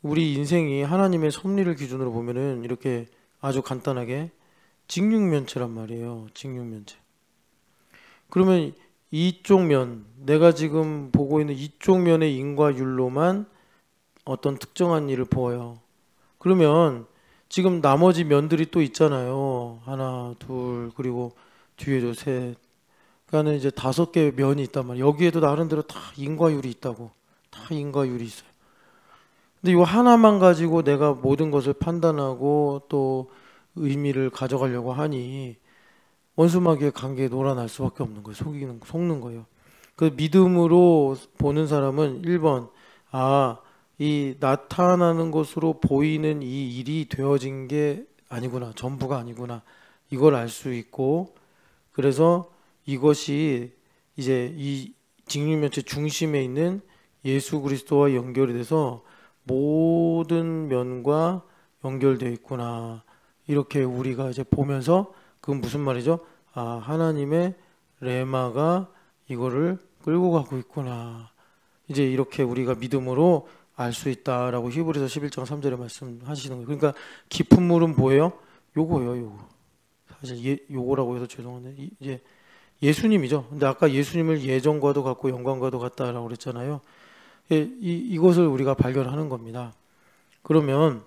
S1: 우리 인생이 하나님의 섭리를 기준으로 보면은 이렇게 아주 간단하게 직육면체란 말이에요. 직육면체. 그러면 이쪽 면, 내가 지금 보고 있는 이쪽 면의 인과율로만 어떤 특정한 일을 보아요. 그러면 지금 나머지 면들이 또 있잖아요. 하나, 둘, 그리고 뒤에도 셋. 그러니까 이제 5개의 면이 있단 말이에요. 여기에도 나름대로 다 인과율이 있다고. 다 인과율이 있어요. 근데 이 하나만 가지고 내가 모든 것을 판단하고 또 의미를 가져가려고 하니 원수마귀의 관계에 놀아날 수밖에 없는 거예요. 속는 거예요. 그 믿음으로 보는 사람은 1번, 이 나타나는 것으로 보이는 이 일이 되어진 게 아니구나, 전부가 아니구나, 이걸 알 수 있고, 그래서 이것이 이제 이 직육면체 중심에 있는 예수 그리스도와 연결이 돼서 모든 면과 연결되어 있구나, 이렇게 우리가 이제 보면서, 그건 무슨 말이죠? 하나님의 레마가 이거를 끌고 가고 있구나, 이제 이렇게 우리가 믿음으로 알 수 있다라고 히브리서 11장 3절에 말씀하시는 거예요. 그러니까 깊은 물은 뭐예요? 요거예요, 요거. 사실 요거라고 해서 죄송한데 이제 예수님이죠. 근데 아까 예수님을 예전과도 같고 영광과도 같다라고 그랬잖아요. 이것을 우리가 발견하는 겁니다. 그러면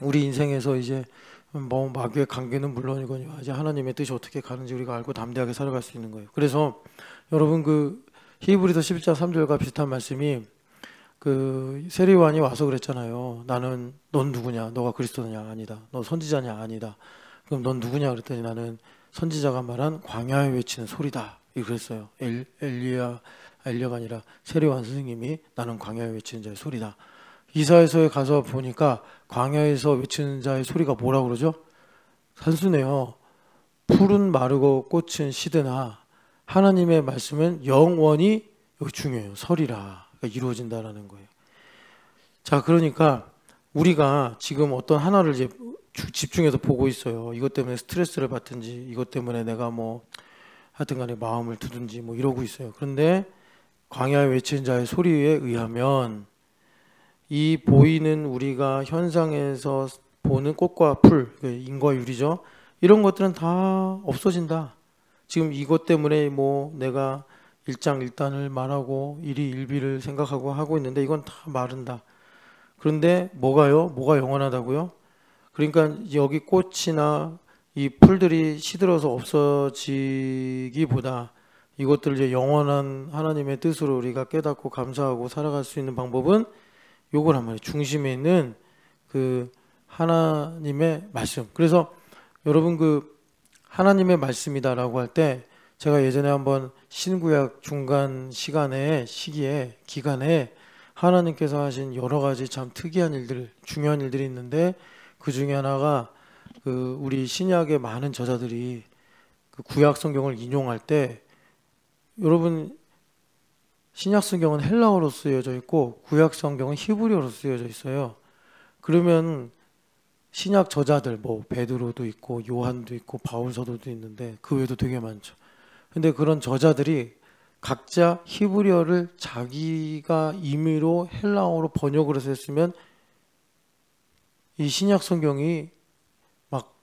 S1: 우리 인생에서 이제 뭐 마귀의 관계는 물론이거니와 이제 하나님의 뜻이 어떻게 가는지 우리가 알고 담대하게 살아갈 수 있는 거예요. 그래서 여러분, 그 히브리서 11장 3절과 비슷한 말씀이 그 세리완이 와서 그랬잖아요. 넌 누구냐? 너가 그리스도냐? 아니다. 너 선지자냐? 아니다. 그럼 넌 누구냐? 그랬더니 나는 선지자가 말한 광야에 외치는 소리다, 이렇게 그랬어요. 엘리야가 아니라 세리완 선생님이 나는 광야에 외치는 자의 소리다. 이사야서에 가서 보니까 광야에서 외치는 자의 소리가 뭐라고 그러죠? 단순해요. 풀은 마르고 꽃은 시드나 하나님의 말씀은 영원히, 여기 중요해요, 설이라, 그러니까 이루어진다라는 거예요. 자, 그러니까 우리가 지금 어떤 하나를 이제 집중해서 보고 있어요. 이것 때문에 스트레스를 받든지, 이것 때문에 내가 뭐 하여튼 간에 마음을 두든지 뭐 이러고 있어요. 그런데 광야에 외치는 자의 소리에 의하면 이 보이는 우리가 현상에서 보는 꽃과 풀, 인과율이죠. 이런 것들은 다 없어진다. 지금 이것 때문에 뭐 내가 일장일단을 말하고 일희일비를 생각하고 하고 있는데 이건 다 마른다. 그런데 뭐가요? 뭐가 영원하다고요? 그러니까 여기 꽃이나 이 풀들이 시들어서 없어지기보다 이것들을 이제 영원한 하나님의 뜻으로 우리가 깨닫고 감사하고 살아갈 수 있는 방법은 요거란 말이에요. 중심에 있는 그 하나님의 말씀. 그래서 여러분, 그 하나님의 말씀이다라고 할 때 제가 예전에 한번 신구약 중간 기간에 하나님께서 하신 여러 가지 참 특이한 일들, 중요한 일들이 있는데 그 중에 하나가 그 우리 신약의 많은 저자들이 그 구약 성경을 인용할 때, 여러분, 신약 성경은 헬라어로 쓰여져 있고 구약 성경은 히브리어로 쓰여져 있어요. 그러면 신약 저자들 뭐 베드로도 있고 요한도 있고 바울서도도 있는데 그 외에도 되게 많죠. 근데 그런 저자들이 각자 히브리어를 자기가 임의로 헬라어로 번역을 해서 했으면 이 신약 성경이 막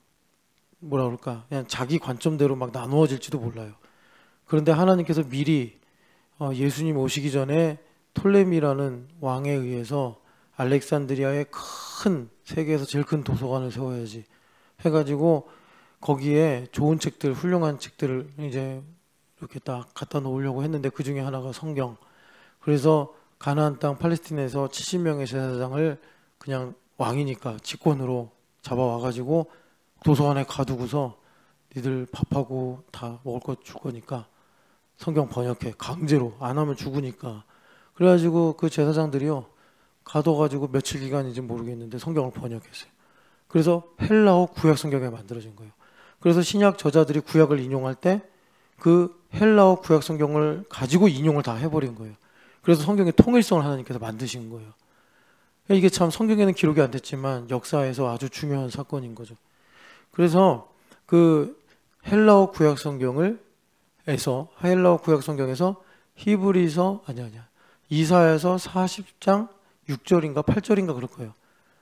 S1: 뭐라 그럴까 그냥 자기 관점대로 막 나누어질지도 몰라요. 그런데 하나님께서 미리 예수님 오시기 전에 톨레미라는 왕에 의해서 알렉산드리아의 큰 세계에서 제일 큰 도서관을 세워야지 해가지고 거기에 좋은 책들, 훌륭한 책들을 이제 이렇게 딱 갖다 놓으려고 했는데 그 중에 하나가 성경. 그래서 가나안 땅 팔레스틴에서 70명의 제사장을 그냥 왕이니까 직권으로 잡아와가지고 도서관에 가두고서 니들 밥하고 다 먹을 거 줄 거니까 성경 번역해. 강제로. 안 하면 죽으니까. 그래가지고 그 제사장들이요 가둬가지고 며칠 기간인지 모르겠는데 성경을 번역했어요. 그래서 헬라어 구약 성경이 만들어진 거예요. 그래서 신약 저자들이 구약을 인용할 때 그 헬라어 구약 성경을 가지고 인용을 다 해버린 거예요. 그래서 성경의 통일성을 하나님께서 만드신 거예요. 이게 참 성경에는 기록이 안 됐지만 역사에서 아주 중요한 사건인 거죠. 그래서 그 헬라어 구약 성경에서 히브리서 이사야서 40장 6절인가 8절인가 그럴 거예요.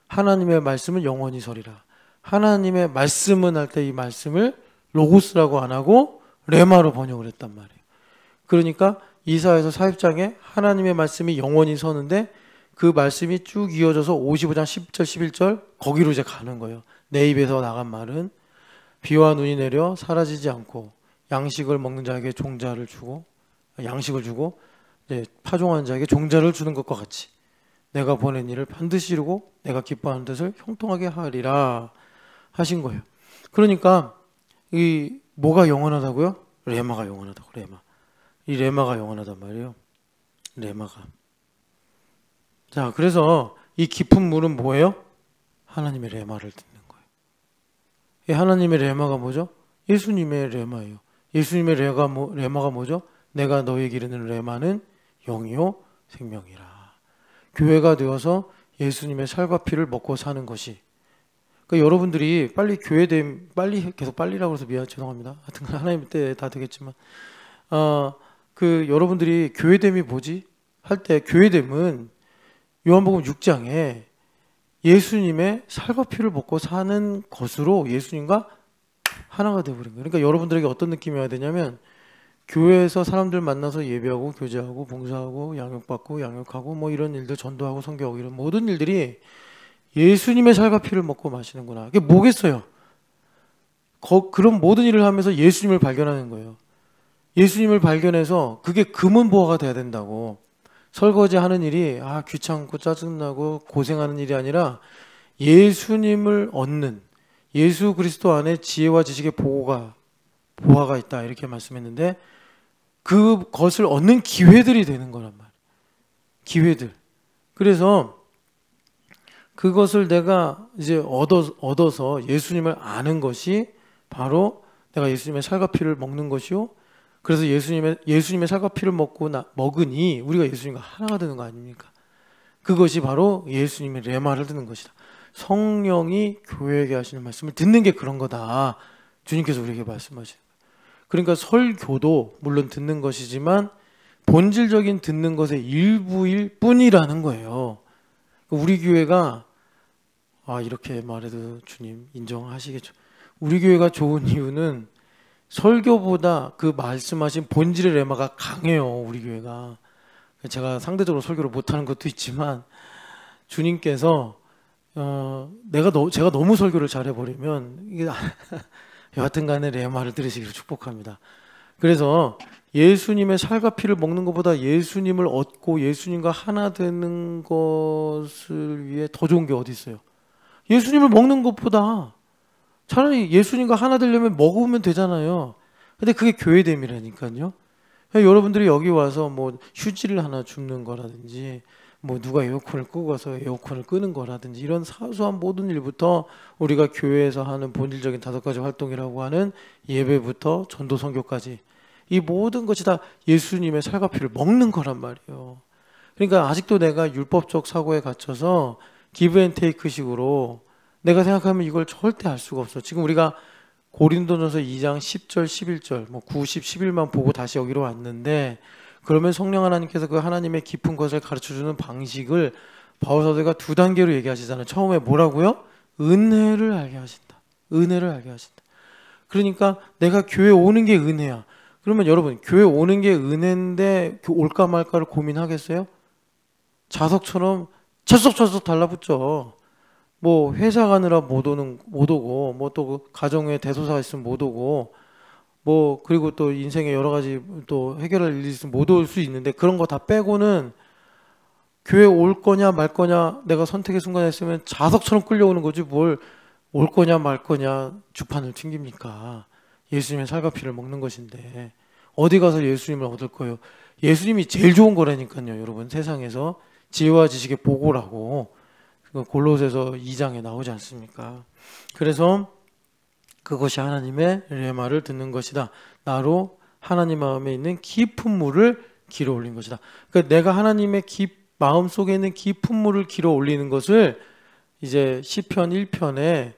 S1: 하나님의 말씀은 영원히 서리라. 하나님의 말씀은 할 때 이 말씀을 로고스라고 안 하고 레마로 번역을 했단 말이에요. 그러니까 이사야서 40장에 하나님의 말씀이 영원히 서는데 그 말씀이 쭉 이어져서 55장 10절 11절 거기로 이제 가는 거예요. 내 입에서 나간 말은 비와 눈이 내려 사라지지 않고 양식을 먹는 자에게 양식을 주고 이제 파종하는 자에게 종자를 주는 것과 같이 내가 보낸 일을 반드시 이루고 내가 기뻐하는 뜻을 형통하게 하리라 하신 거예요. 그러니까 이 뭐가 영원하다고요? 레마가 영원하다고. 이 레마가 영원하단 말이에요. 레마가. 자, 그래서 이 깊은 물은 뭐예요? 하나님의 레마를 듣는 거예요. 이 하나님의 레마가 뭐죠? 예수님의 레마예요. 예수님의 레마가 뭐죠? 내가 너에게 이르는 레마는 영이요 생명이라. 교회가 되어서 예수님의 살과 피를 먹고 사는 것이. 그러니까 여러분들이 빨리 계속 빨리라고 해서 죄송합니다. 하여튼 하나님 때 다 되겠지만, 여러분들이 교회됨이 뭐지? 할 때 교회됨은 요한복음 6장에 예수님의 살과 피를 먹고 사는 것으로 예수님과 하나가 되어버린 거예요. 그러니까 여러분들에게 어떤 느낌이 와야 되냐면 교회에서 사람들 만나서 예배하고 교제하고 봉사하고 양육받고 양육하고 뭐 이런 일들 전도하고 선교하고 이런 모든 일들이 예수님의 살과 피를 먹고 마시는구나. 그게 뭐겠어요? 그런 모든 일을 하면서 예수님을 발견하는 거예요. 예수님을 발견해서 그게 금은보화가 돼야 된다고. 설거지 하는 일이 귀찮고 짜증나고 고생하는 일이 아니라 예수님을 얻는 예수 그리스도 안에 지혜와 지식의 보화가 있다 이렇게 말씀했는데 그것을 얻는 기회들이 되는 거란 말이에요. 기회들. 그래서 그것을 내가 이제 얻어서 예수님을 아는 것이 바로 내가 예수님의 살과 피를 먹는 것이요. 그래서 예수님의 살과 피를 먹으니 우리가 예수님과 하나가 되는 거 아닙니까? 그것이 바로 예수님의 레마를 듣는 것이다. 성령이 교회에게 하시는 말씀을 듣는 게 그런 거다. 주님께서 우리에게 말씀하시는 거예요. 그러니까 설교도 물론 듣는 것이지만 본질적인 듣는 것의 일부일 뿐이라는 거예요. 우리 교회가 이렇게 말해도 주님 인정하시겠죠. 우리 교회가 좋은 이유는 설교보다 그 말씀하신 본질의 레마가 강해요. 우리 교회가. 제가 상대적으로 설교를 못하는 것도 있지만 주님께서 제가 너무 설교를 잘해버리면 이게 여하튼간에 레마를 들으시기를 축복합니다. 그래서 예수님의 살과 피를 먹는 것보다 예수님을 얻고 예수님과 하나 되는 것을 위해 더 좋은 게 어디 있어요? 예수님을 먹는 것보다 차라리 예수님과 하나 되려면 먹으면 되잖아요. 근데 그게 교회됨이라니까요. 여러분들이 여기 와서 뭐 휴지를 하나 줍는 거라든지 뭐 누가 에어컨을 끄고 가서 에어컨을 끄는 거라든지 이런 사소한 모든 일부터 우리가 교회에서 하는 본질적인 5가지 활동이라고 하는 예배부터 전도 선교까지 이 모든 것이 다 예수님의 살과 피를 먹는 거란 말이에요. 그러니까 아직도 내가 율법적 사고에 갇혀서 기브 앤 테이크 식으로 내가 생각하면 이걸 절대 알 수가 없어. 지금 우리가 고린도전서 2장 10절 11절 뭐 9, 10, 11만 보고 다시 여기로 왔는데, 그러면 성령 하나님께서 그 하나님의 깊은 것을 가르쳐주는 방식을 바울 사도가 두 단계로 얘기하시잖아요. 처음에 뭐라고요? 은혜를 알게 하신다. 은혜를 알게 하신다. 그러니까 내가 교회 오는 게 은혜야. 그러면 여러분, 교회 오는 게 은혜인데 올까 말까를 고민하겠어요? 자석처럼 철썩철썩 달라붙죠. 뭐 회사 가느라 못 오고, 뭐 또 가정에 대소사가 있으면 못 오고, 뭐 그리고 또 인생에 여러 가지 또 해결할 일이 있으면 못 올 수 있는데, 그런 거 다 빼고는 교회 올 거냐 말 거냐 내가 선택의 순간에 했으면 자석처럼 끌려오는 거지, 뭘 올 거냐 말 거냐 주판을 튕깁니까? 예수님의 살과 피를 먹는 것인데 어디 가서 예수님을 얻을 거예요? 예수님이 제일 좋은 거라니까요, 여러분. 세상에서 지혜와 지식의 보고라고 골로새서 2장에 나오지 않습니까? 그래서 그것이 하나님의 레마를 듣는 것이다. 나로 하나님 마음에 있는 깊은 물을 길어 올린 것이다. 그러니까 내가 하나님의 마음 속에 있는 깊은 물을 길어 올리는 것을 이제 시편 1편에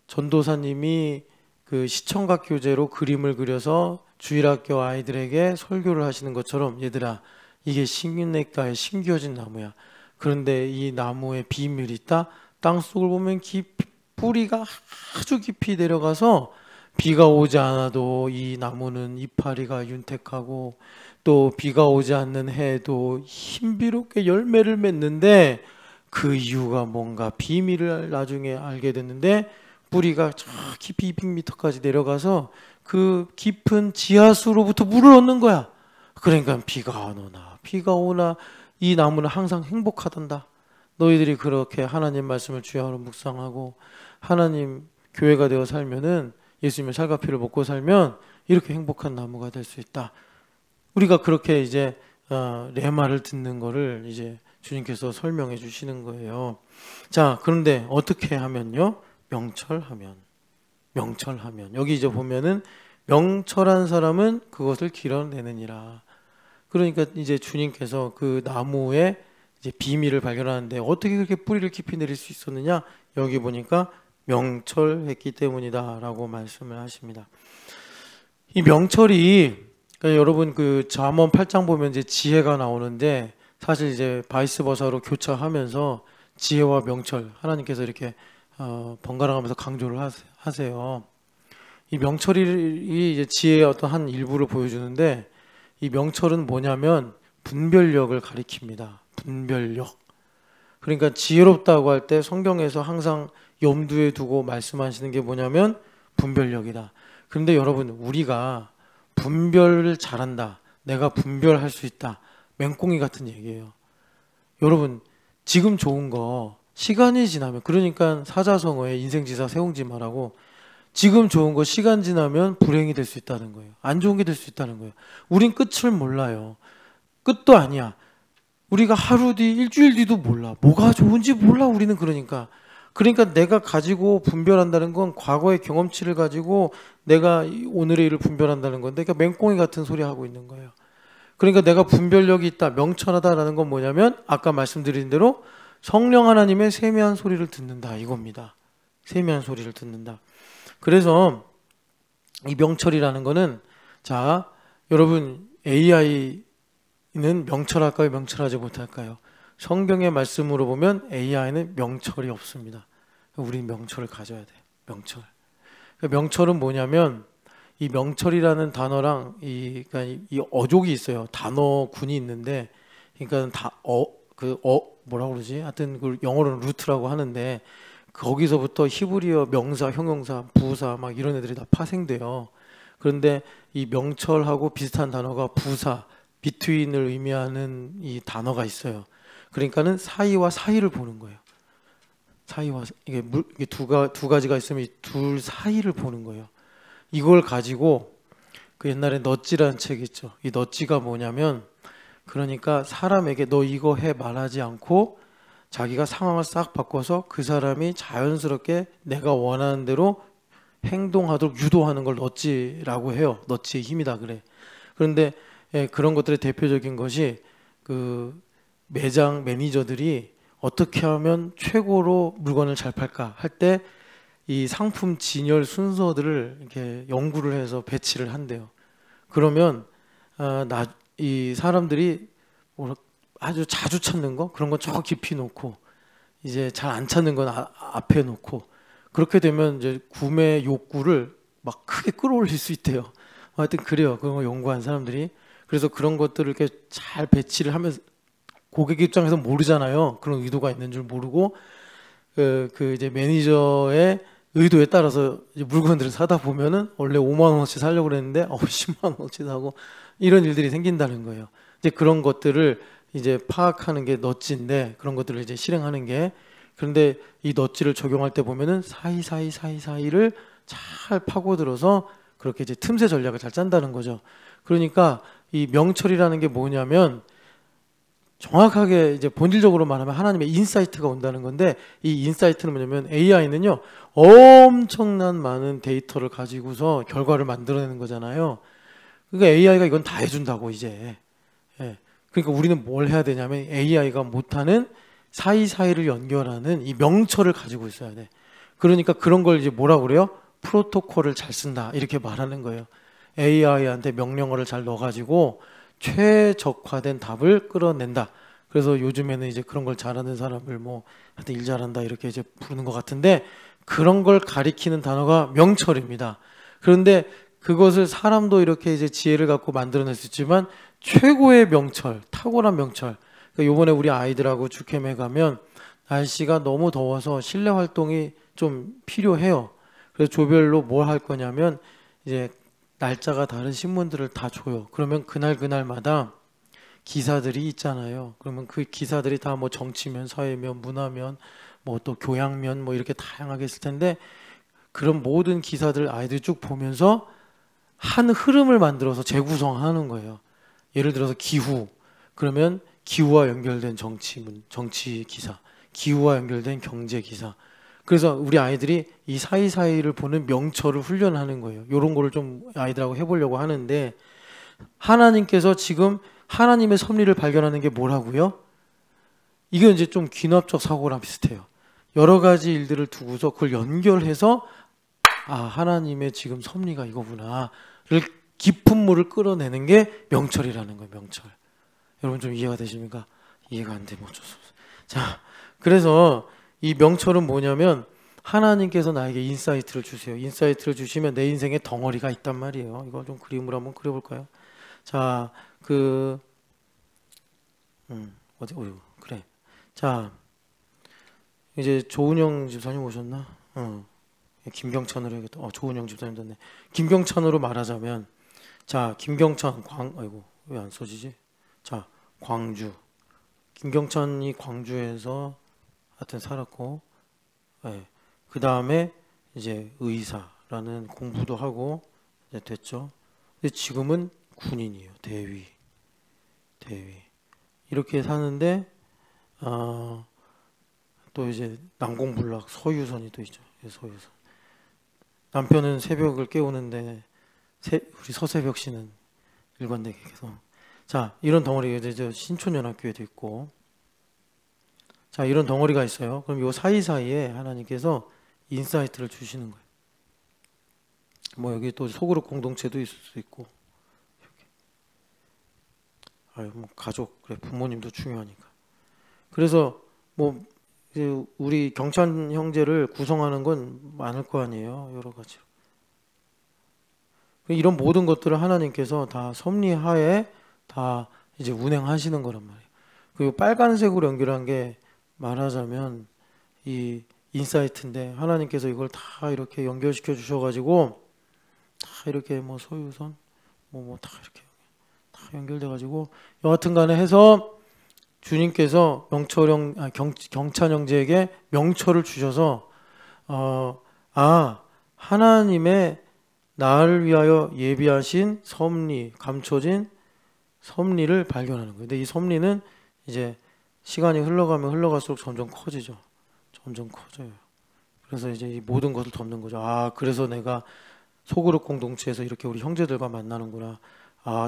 S1: 전도사님이 그 시청각 교재로 그림을 그려서 주일학교 아이들에게 설교를 하시는 것처럼, 얘들아, 이게 신균내가에 심겨진 나무야. 그런데 이 나무에 비밀이 있다. 땅속을 보면 뿌리가 아주 깊이 내려가서 비가 오지 않아도 이 나무는 이파리가 윤택하고, 또 비가 오지 않는 해에도 힘비롭게 열매를 맺는데, 그 이유가 뭔가 비밀을 나중에 알게 됐는데, 뿌리가 저 깊이 200m까지 내려가서 그 깊은 지하수로부터 물을 얻는 거야. 그러니까 비가 안 오나 비가 오나 이 나무는 항상 행복하단다. 너희들이 그렇게 하나님 말씀을 주야로 묵상하고 하나님 교회가 되어 살면은, 예수님의 살과 피를 먹고 살면 이렇게 행복한 나무가 될 수 있다. 우리가 그렇게 이제 레마를 듣는 거를 이제 주님께서 설명해 주시는 거예요. 자, 그런데 어떻게 하면요? 명철하면 여기 이제 보면은 명철한 사람은 그것을 길어내느니라. 그러니까 이제 주님께서 그 나무의 이제 비밀을 발견하는데, 어떻게 그렇게 뿌리를 깊이 내릴 수 있었느냐? 여기 보니까 명철했기 때문이다라고 말씀을 하십니다. 이 명철이, 그러니까 여러분 그 잠언 8장 보면 이제 지혜가 나오는데, 사실 이제 바이스 버사로 교차하면서 지혜와 명철 하나님께서 이렇게 번갈아가면서 강조를 하세요. 이 명철이 이제 지혜의 어떤 한 일부를 보여주는데, 이 명철은 뭐냐면 분별력을 가리킵니다. 분별력. 그러니까 지혜롭다고 할 때 성경에서 항상 염두에 두고 말씀하시는 게 뭐냐면 분별력이다. 그런데 여러분, 우리가 분별을 잘한다, 내가 분별할 수 있다, 맹꽁이 같은 얘기예요. 여러분, 지금 좋은 거 시간이 지나면, 그러니까 사자성어에 인생지사 세웅지 말하고, 지금 좋은 거 시간 지나면 불행이 될 수 있다는 거예요. 안 좋은 게 될 수 있다는 거예요. 우린 끝을 몰라요. 끝도 아니야. 우리가 하루 뒤, 일주일 뒤도 몰라. 뭐가 좋은지 몰라, 우리는. 그러니까 내가 가지고 분별한다는 건 과거의 경험치를 가지고 내가 오늘의 일을 분별한다는 건데, 그러니까 맹꽁이 같은 소리 하고 있는 거예요. 그러니까 내가 분별력이 있다, 명철하다라는 건 뭐냐면, 아까 말씀드린 대로 성령 하나님의 세미한 소리를 듣는다, 이겁니다. 세미한 소리를 듣는다. 그래서 이 명철이라는 거는, 자, 여러분, AI는 명철할까요? 명철하지 못할까요? 성경의 말씀으로 보면 AI는 명철이 없습니다. 우리는 명철을 가져야 돼요. 명철. 명철은 뭐냐면, 이 명철이라는 단어랑 그러니까 이 어족이 있어요. 단어군이 있는데, 그러니까 뭐라고 그러지? 하여튼 그 영어로는 루트라고 하는데, 거기서부터 히브리어 명사, 형용사, 부사 막 이런 애들이 다 파생돼요. 그런데 이 명철하고 비슷한 단어가 부사, between을 의미하는 이 단어가 있어요. 그러니까는 사이와 사이를 보는 거예요. 사이와, 이게 두 가지가 있으면 이 둘 사이를 보는 거예요. 이걸 가지고 그 옛날에 넛지라는 책 있죠. 이 넛지가 뭐냐면, 그러니까 사람에게 너 이거 해 말하지 않고 자기가 상황을 싹 바꿔서 그 사람이 자연스럽게 내가 원하는 대로 행동하도록 유도하는 걸 넛지라고 해요. 넛지의 힘이다 그래. 그런데 그런 것들의 대표적인 것이, 그 매장 매니저들이 어떻게 하면 최고로 물건을 잘 팔까 할 때 이 상품 진열 순서들을 이렇게 연구를 해서 배치를 한대요. 그러면 이 사람들이 아주 자주 찾는 거 그런 건 저 깊이 놓고 이제 잘 안 찾는 건 앞에 놓고 그렇게 되면 이제 구매 욕구를 막 크게 끌어올릴 수 있대요. 하여튼 그래요. 그런 거 연구한 사람들이. 그래서 그런 것들을 이렇게 잘 배치를 하면서 고객 입장에서 모르잖아요. 그런 의도가 있는 줄 모르고 그 이제 매니저의 의도에 따라서 이제 물건들을 사다 보면은 원래 5만 원어치 사려고 그랬는데 10만 원어치 사고 이런 일들이 생긴다는 거예요. 이제 그런 것들을 이제 파악하는 게 넛지인데 그런 것들을 이제 실행하는 게 그런데 이 넛지를 적용할 때 보면은 사이사이를 잘 파고들어서 그렇게 이제 틈새 전략을 잘 짠다는 거죠. 그러니까 이 명철이라는 게 뭐냐면 정확하게 이제 본질적으로 말하면 하나님의 인사이트가 온다는 건데 이 인사이트는 뭐냐면 AI는요 엄청난 많은 데이터를 가지고서 결과를 만들어내는 거잖아요. 그러니까 AI가 이건 다 해준다고 이제. 예. 그러니까 우리는 뭘 해야 되냐면 AI가 못하는 사이사이를 연결하는 이 명철을 가지고 있어야 돼. 그러니까 그런 걸 이제 뭐라고 그래요? 프로토콜을 잘 쓴다 이렇게 말하는 거예요. AI한테 명령어를 잘 넣어가지고 최적화된 답을 끌어낸다. 그래서 요즘에는 이제 그런 걸 잘하는 사람을 뭐 하여튼 일 잘한다 이렇게 이제 부르는 것 같은데 그런 걸 가리키는 단어가 명철입니다. 그런데 그것을 사람도 이렇게 이제 지혜를 갖고 만들어낼 수 있지만 최고의 명철, 탁월한 명철. 그러니까 요번에 우리 아이들하고 축캠에 가면 날씨가 너무 더워서 실내 활동이 좀 필요해요. 그래서 조별로 뭘 할 거냐면 이제 날짜가 다른 신문들을 다 줘요. 그러면 그날마다 기사들이 있잖아요. 그러면 그 기사들이 다 뭐 정치면, 사회면, 문화면, 뭐 또 교양면 뭐 이렇게 다양하게 있을 텐데 그런 모든 기사들 아이들이 쭉 보면서 한 흐름을 만들어서 재구성하는 거예요. 예를 들어서 기후. 그러면 기후와 연결된 정치 기사, 기후와 연결된 경제 기사. 그래서 우리 아이들이 이 사이사이를 보는 명철을 훈련하는 거예요. 이런 거를 좀 아이들하고 해보려고 하는데 하나님께서 지금 하나님의 섭리를 발견하는 게 뭐라고요? 이게 이제 좀 귀납적 사고랑 비슷해요. 여러 가지 일들을 두고서 그걸 연결해서 하나님의 지금 섭리가 이거구나를 깊은 물을 끌어내는 게 명철이라는 거예요. 명철. 여러분 좀 이해가 되십니까? 이해가 안 되면 어쩔 수 없어요. 자, 그래서 이 명철은 뭐냐면 하나님께서 나에게 인사이트를 주세요. 인사이트를 주시면 내 인생에 덩어리가 있단 말이에요. 이거 좀 그림으로 한번 그려볼까요? 자, 그래. 자, 이제 조은영 집사님 오셨나? 김경찬으로 해야겠다. 조은영 집사님 됐네. 김경찬으로 말하자면, 자, 김경찬 왜 안 써지지? 자, 광주. 김경찬이 광주에서 하여튼 살았고, 네. 그 다음에 이제 의사라는 공부도 하고 이제 됐죠. 근데 지금은 군인이에요. 대위. 이렇게 사는데 또 이제 난공불락 서유선이 또 있죠. 서유선. 남편은 새벽을 깨우는데 우리 서새벽 씨는 일관되게 계속. 자, 이런 덩어리가 이제 신촌연합교회도 있고. 자, 이런 덩어리가 있어요. 그럼 요 사이사이에 하나님께서 인사이트를 주시는 거예요. 뭐 여기 또 소그룹 공동체도 있을 수 있고. 뭐 가족, 그래, 부모님도 중요하니까. 그래서 뭐 이제 우리 경찬 형제를 구성하는 건 많을 거 아니에요. 여러 가지로. 이런 모든 것들을 하나님께서 다 섭리하에 다 이제 운행하시는 거란 말이에요. 그리고 빨간색으로 연결한 게 말하자면 이 인사이트인데 하나님께서 이걸 다 이렇게 연결시켜 주셔가지고 다 이렇게 뭐 소유선 뭐 다 이렇게 다 연결돼 가지고 여하튼간에 해서 주님께서 경찬 형제에게 명철을 주셔서 하나님의 나를 위하여 예비하신 섭리, 감춰진 섭리를 발견하는 거예요. 근데 이 섭리는 이제 시간이 흘러가면 흘러갈수록 점점 커지죠. 점점 커져요. 그래서 이제 이 모든 것을 덮는 거죠. 그래서 내가 소그룹 공동체에서 이렇게 우리 형제들과 만나는구나.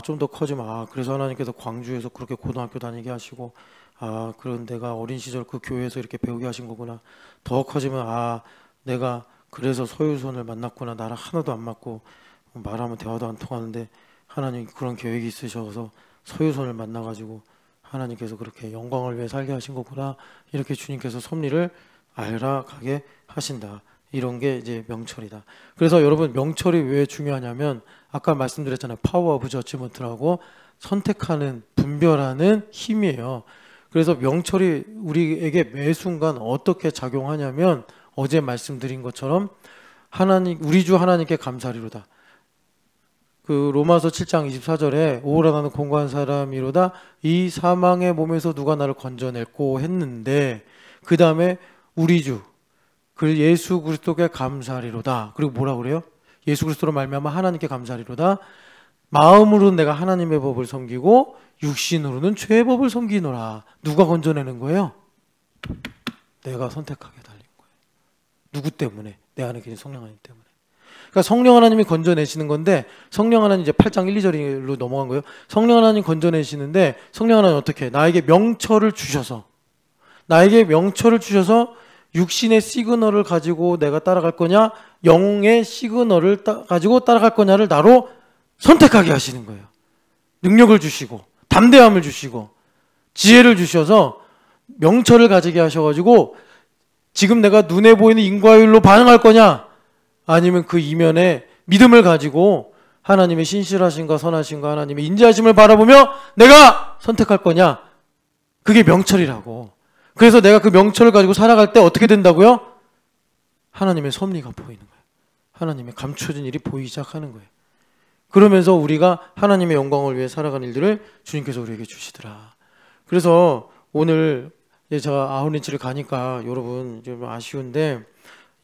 S1: 좀 더 커지면 그래서 하나님께서 광주에서 그렇게 고등학교 다니게 하시고 그런 내가 어린 시절 그 교회에서 이렇게 배우게 하신 거구나. 더 커지면 내가 그래서 서유손을 만났구나. 나랑 하나도 안 맞고 말하면 대화도 안 통하는데 하나님 그런 계획이 있으셔서 서유손을 만나가지고 하나님께서 그렇게 영광을 위해 살게 하신 거구나. 이렇게 주님께서 섭리를 알아가게 하신다. 이런 게 이제 명철이다. 그래서 여러분 명철이 왜 중요하냐면 아까 말씀드렸잖아요. 파워 오브 저지먼트라고 선택하는 분별하는 힘이에요. 그래서 명철이 우리에게 매 순간 어떻게 작용하냐면 어제 말씀드린 것처럼 우리 주 하나님께 감사리로다. 그 로마서 7장 24절에 오라 나는 공고한 사람이로다 이 사망의 몸에서 누가 나를 건져냈고 했는데 그 다음에 우리 주 그 예수 그리스도께 감사리로다. 그리고 뭐라 그래요? 예수 그리스도로 말미암아 하나님께 감사리로다. 마음으로는 내가 하나님의 법을 섬기고 육신으로는 죄의 법을 섬기노라. 누가 건져내는 거예요? 내가 선택하게 달린 거예요. 누구 때문에? 내 안에 계신 성령 하나님 때문에. 그러니까 성령 하나님이 건져내시는 건데 성령 하나님 이제 8장 1, 2절로 넘어간 거예요. 성령 하나님 건져내시는데 성령 하나님 어떻게? 나에게 명철을 주셔서 육신의 시그널을 가지고 내가 따라갈 거냐 영의 시그널을 가지고 따라갈 거냐를 나로 선택하게 하시는 거예요. 능력을 주시고 담대함을 주시고 지혜를 주셔서 명철을 가지게 하셔가지고 지금 내가 눈에 보이는 인과율로 반응할 거냐 아니면 그 이면에 믿음을 가지고 하나님의 신실하심과 선하심과 하나님의 인자하심을 바라보며 내가 선택할 거냐. 그게 명철이라고. 그래서 내가 그 명철을 가지고 살아갈 때 어떻게 된다고요? 하나님의 섭리가 보이는 거예요. 하나님의 감춰진 일이 보이기 시작하는 거예요. 그러면서 우리가 하나님의 영광을 위해 살아가는 일들을 주님께서 우리에게 주시더라. 그래서 오늘 제가 아우린치를 가니까 여러분 좀 아쉬운데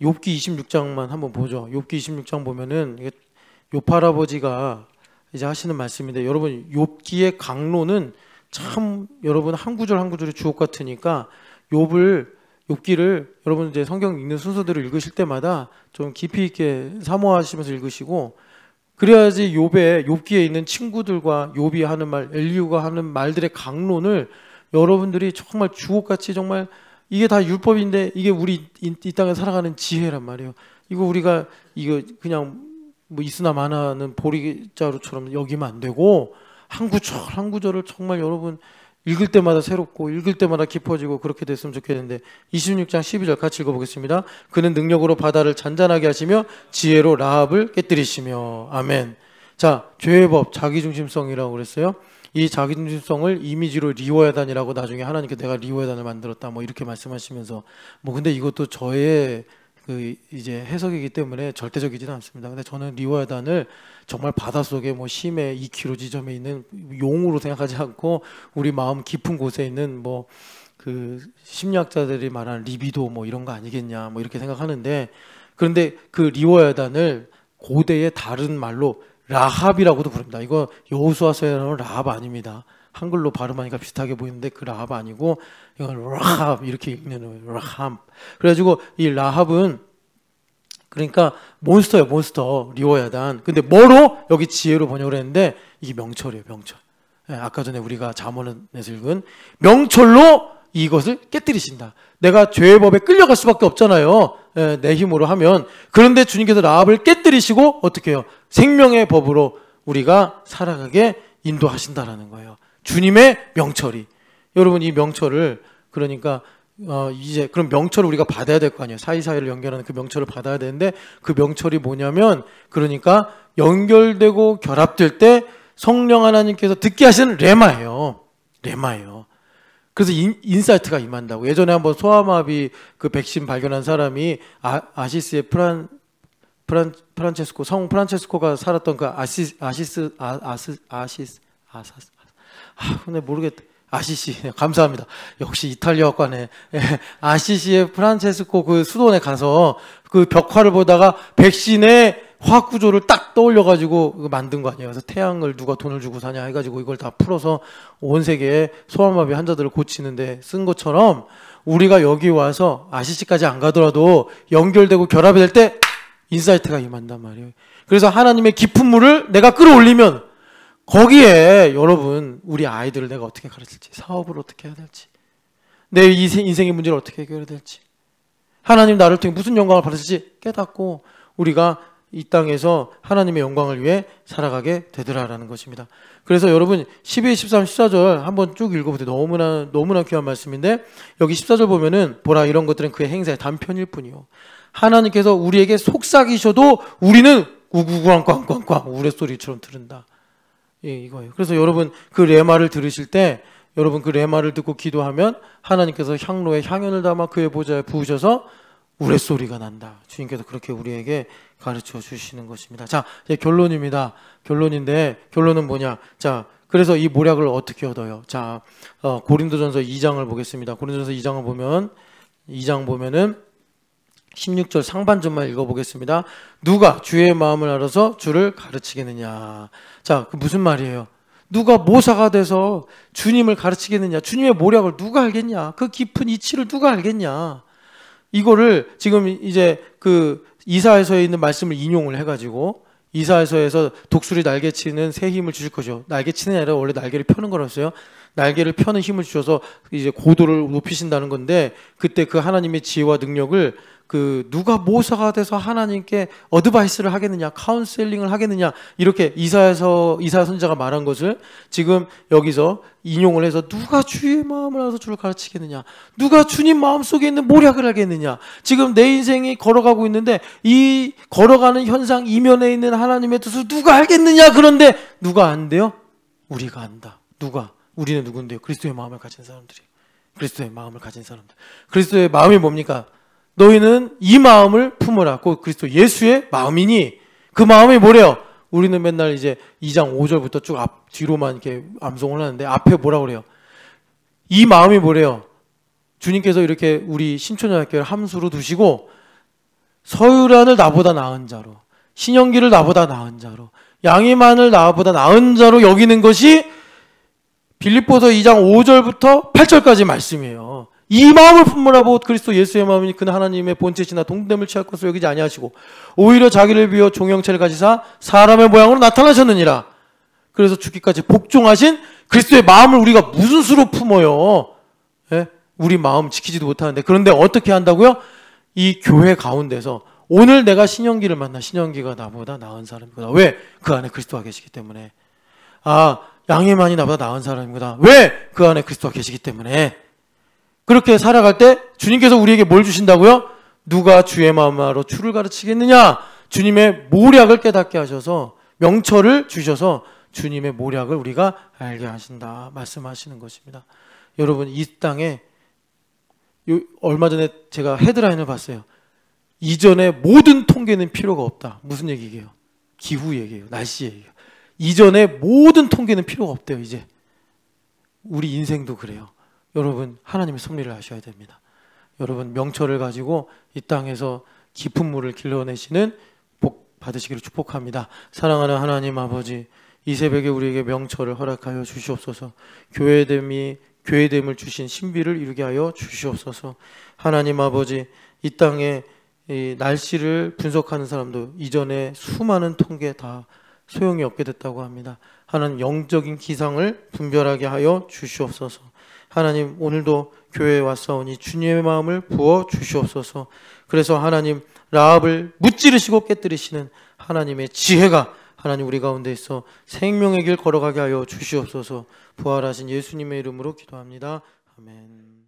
S1: 욥기 26장만 한번 보죠. 욥기 26장 보면은 욥 할아버지가 이제 하시는 말씀인데 여러분 욥기의 강론은 참 여러분 한 구절 한 구절이 주옥 같으니까 욥기를 여러분 이제 성경 읽는 순서대로 읽으실 때마다 좀 깊이 있게 사모하시면서 읽으시고 그래야지 욥기에 있는 친구들과 욥이 하는 말, 엘리후가 하는 말들의 강론을 여러분들이 정말 주옥같이 정말 이게 다 율법인데 이게 우리 이 땅에 살아가는 지혜란 말이에요. 이거 우리가 그냥 뭐 있으나 마나는 보리자루처럼 여기면 안 되고 한 구절 한 구절을 정말 여러분 읽을 때마다 새롭고 읽을 때마다 깊어지고 그렇게 됐으면 좋겠는데 26장 12절 같이 읽어보겠습니다. 그는 능력으로 바다를 잔잔하게 하시며 지혜로 라합을 깨뜨리시며 아멘. 자, 죄의 법 자기중심성이라고 그랬어요. 이 자기중심성을 이미지로 리워야단이라고 나중에 하나님께 내가 리워야단을 만들었다 뭐 이렇게 말씀하시면서 뭐 근데 이것도 저의 이제 해석이기 때문에 절대적이지는 않습니다. 근데 저는 리워야단을 정말 바닷속에 뭐 심해 2km 지점에 있는 용으로 생각하지 않고 우리 마음 깊은 곳에 있는 뭐 그 심리학자들이 말하는 리비도 뭐 이런 거 아니겠냐 뭐 이렇게 생각하는데 그런데 그 리워야단을 고대의 다른 말로 라합이라고도 부릅니다. 이거 여호수아서에 나오는 라합 아닙니다. 한글로 발음하니까 비슷하게 보이는데 그 라합 아니고 이건 라합 이렇게 읽는 거예요. 라합. 그래가지고 이 라합은 그러니까 몬스터예요. 몬스터. 리워야단. 근데 뭐로? 여기 지혜로 번역을 했는데 이게 명철이에요. 명철. 예, 아까 전에 우리가 잠언에서 읽은 명철로 이것을 깨뜨리신다. 내가 죄의 법에 끌려갈 수밖에 없잖아요. 예, 내 힘으로 하면. 그런데 주님께서 라합을 깨뜨리시고 어떻게 해요? 생명의 법으로 우리가 살아가게 인도하신다라는 거예요. 주님의 명철이. 여러분 이 명철을 그러니까 이제 그럼 명철을 우리가 받아야 될 거 아니에요. 사이사이를 연결하는 그 명철을 받아야 되는데 그 명철이 뭐냐면 그러니까 연결되고 결합될 때 성령 하나님께서 듣게 하시는 레마예요. 레마예요. 그래서 인사이트가 임한다고. 예전에 한번 소아마비 그 백신 발견한 사람이 아시스의 프란체스코 성 프란체스코가 살았던 그 근데 모르겠다. 아시시 감사합니다. 역시 이탈리아과네. 아시시의 프란체스코 그 수도원에 가서 그 벽화를 보다가 백신의 화학 구조를 딱 떠올려가지고 만든 거 아니에요. 그래서 태양을 누가 돈을 주고 사냐 해가지고 이걸 다 풀어서 온 세계에 소아마비 환자들을 고치는데 쓴 것처럼 우리가 여기 와서 아시시까지 안 가더라도 연결되고 결합이 될 때 인사이트가 임한단 말이에요. 그래서 하나님의 깊은 물을 내가 끌어올리면 거기에 여러분 우리 아이들을 내가 어떻게 가르칠지, 사업을 어떻게 해야 될지, 내 인생의 문제를 어떻게 해결해야 될지, 하나님 나를 통해 무슨 영광을 받으실지 깨닫고 우리가 이 땅에서 하나님의 영광을 위해 살아가게 되더라라는 것입니다. 그래서 여러분 12, 13, 14절 한번 쭉 읽어보세요. 너무나 귀한 말씀인데 여기 14절 보면은 보라 이런 것들은 그의 행사의 단편일 뿐이요 하나님께서 우리에게 속삭이셔도 우리는 우구광광광광 우레소리처럼 들은다. 예, 이거예요. 그래서 여러분 그 레마를 들으실 때 여러분 그 레마를 듣고 기도하면 하나님께서 향로에 향연을 담아 그의 보좌에 부으셔서 우레소리가 난다. 주님께서 그렇게 우리에게 가르쳐 주시는 것입니다. 자, 이제 결론입니다. 결론은 뭐냐? 자, 그래서 이 모략을 어떻게 얻어요? 자, 고린도전서 2장을 보겠습니다. 고린도전서 2장을 보면 2장 보면은 16절 상반절만 읽어보겠습니다. 누가 주의 마음을 알아서 주를 가르치겠느냐? 자, 그 무슨 말이에요? 누가 모사가 돼서 주님을 가르치겠느냐? 주님의 모략을 누가 알겠냐? 그 깊은 이치를 누가 알겠냐? 이거를 지금 이제 그 이사야서에 있는 말씀을 인용을 해가지고 이사야서에서 독수리 날개치는 새 힘을 주실 거죠. 날개치는 아니라 원래 날개를 펴는 거라서요. 날개를 펴는 힘을 주셔서 이제 고도를 높이신다는 건데 그때 그 하나님의 지혜와 능력을 그 누가 모사가 돼서 하나님께 어드바이스를 하겠느냐, 카운셀링을 하겠느냐 이렇게 이사야 선지자가 말한 것을 지금 여기서 인용을 해서 누가 주의 마음을 알아서 주를 가르치겠느냐, 누가 주님 마음속에 있는 모략을 알겠느냐. 지금 내 인생이 걸어가고 있는데 이 걸어가는 현상 이면에 있는 하나님의 뜻을 누가 알겠느냐. 그런데 누가 안돼요? 우리가 안다. 누가? 우리는 누군데요? 그리스도의 마음을 가진 사람들이에요. 그리스도의 마음을 가진 사람들. 그리스도의 마음이 뭡니까? 너희는 이 마음을 품으라. 곧 그리스도 예수의 마음이니 그 마음이 뭐래요? 우리는 맨날 이제 2장 5절부터 쭉 뒤로만 이렇게 암송을 하는데 앞에 뭐라 그래요? 이 마음이 뭐래요? 주님께서 이렇게 우리 신촌여학교를 함수로 두시고 서유란을 나보다 나은 자로, 신영기를 나보다 나은 자로, 양이만을 나보다 나은 자로 여기는 것이 빌립보서 2장 5절부터 8절까지 말씀이에요. 이 마음을 품으라고 그리스도 예수의 마음이니 그는 하나님의 본체시나 동됨을 취할 것으로 여기지 아니하시고 오히려 자기를 비워 종형체를 가지사 사람의 모양으로 나타나셨느니라. 그래서 죽기까지 복종하신 그리스도의 마음을 우리가 무슨 수로 품어요? 예? 우리 마음 지키지도 못하는데. 그런데 어떻게 한다고요? 이 교회 가운데서 오늘 내가 신영기를 만나 신영기가 나보다 나은 사람이구나. 왜? 그 안에 그리스도가 계시기 때문에. 양이만이 나보다 나은 사람이구나. 왜? 그 안에 그리스도가 계시기 때문에. 그렇게 살아갈 때 주님께서 우리에게 뭘 주신다고요? 누가 주의 마음으로 주를 가르치겠느냐? 주님의 모략을 깨닫게 하셔서 명철을 주셔서 주님의 모략을 우리가 알게 하신다 말씀하시는 것입니다. 여러분 이 땅에 얼마 전에 제가 헤드라인을 봤어요. 이전에 모든 통계는 필요가 없다. 무슨 얘기예요? 기후 얘기예요. 날씨 얘기예요. 이전에 모든 통계는 필요가 없대요. 이제 우리 인생도 그래요. 여러분 하나님의 섭리를 하셔야 됩니다. 여러분 명철을 가지고 이 땅에서 깊은 물을 길러내시는 복 받으시기를 축복합니다. 사랑하는 하나님 아버지, 이 새벽에 우리에게 명철을 허락하여 주시옵소서. 교회됨을 주신 신비를 이루게 하여 주시옵소서. 하나님 아버지, 이 땅에 이 날씨를 분석하는 사람도 이전에 수많은 통계 다 소용이 없게 됐다고 합니다. 하나님 영적인 기상을 분별하게 하여 주시옵소서. 하나님 오늘도 교회에 왔사오니 주님의 마음을 부어 주시옵소서. 그래서 하나님 라합을 무찌르시고 깨뜨리시는 하나님의 지혜가 하나님 우리 가운데 있어 생명의 길 걸어가게 하여 주시옵소서. 부활하신 예수님의 이름으로 기도합니다. 아멘.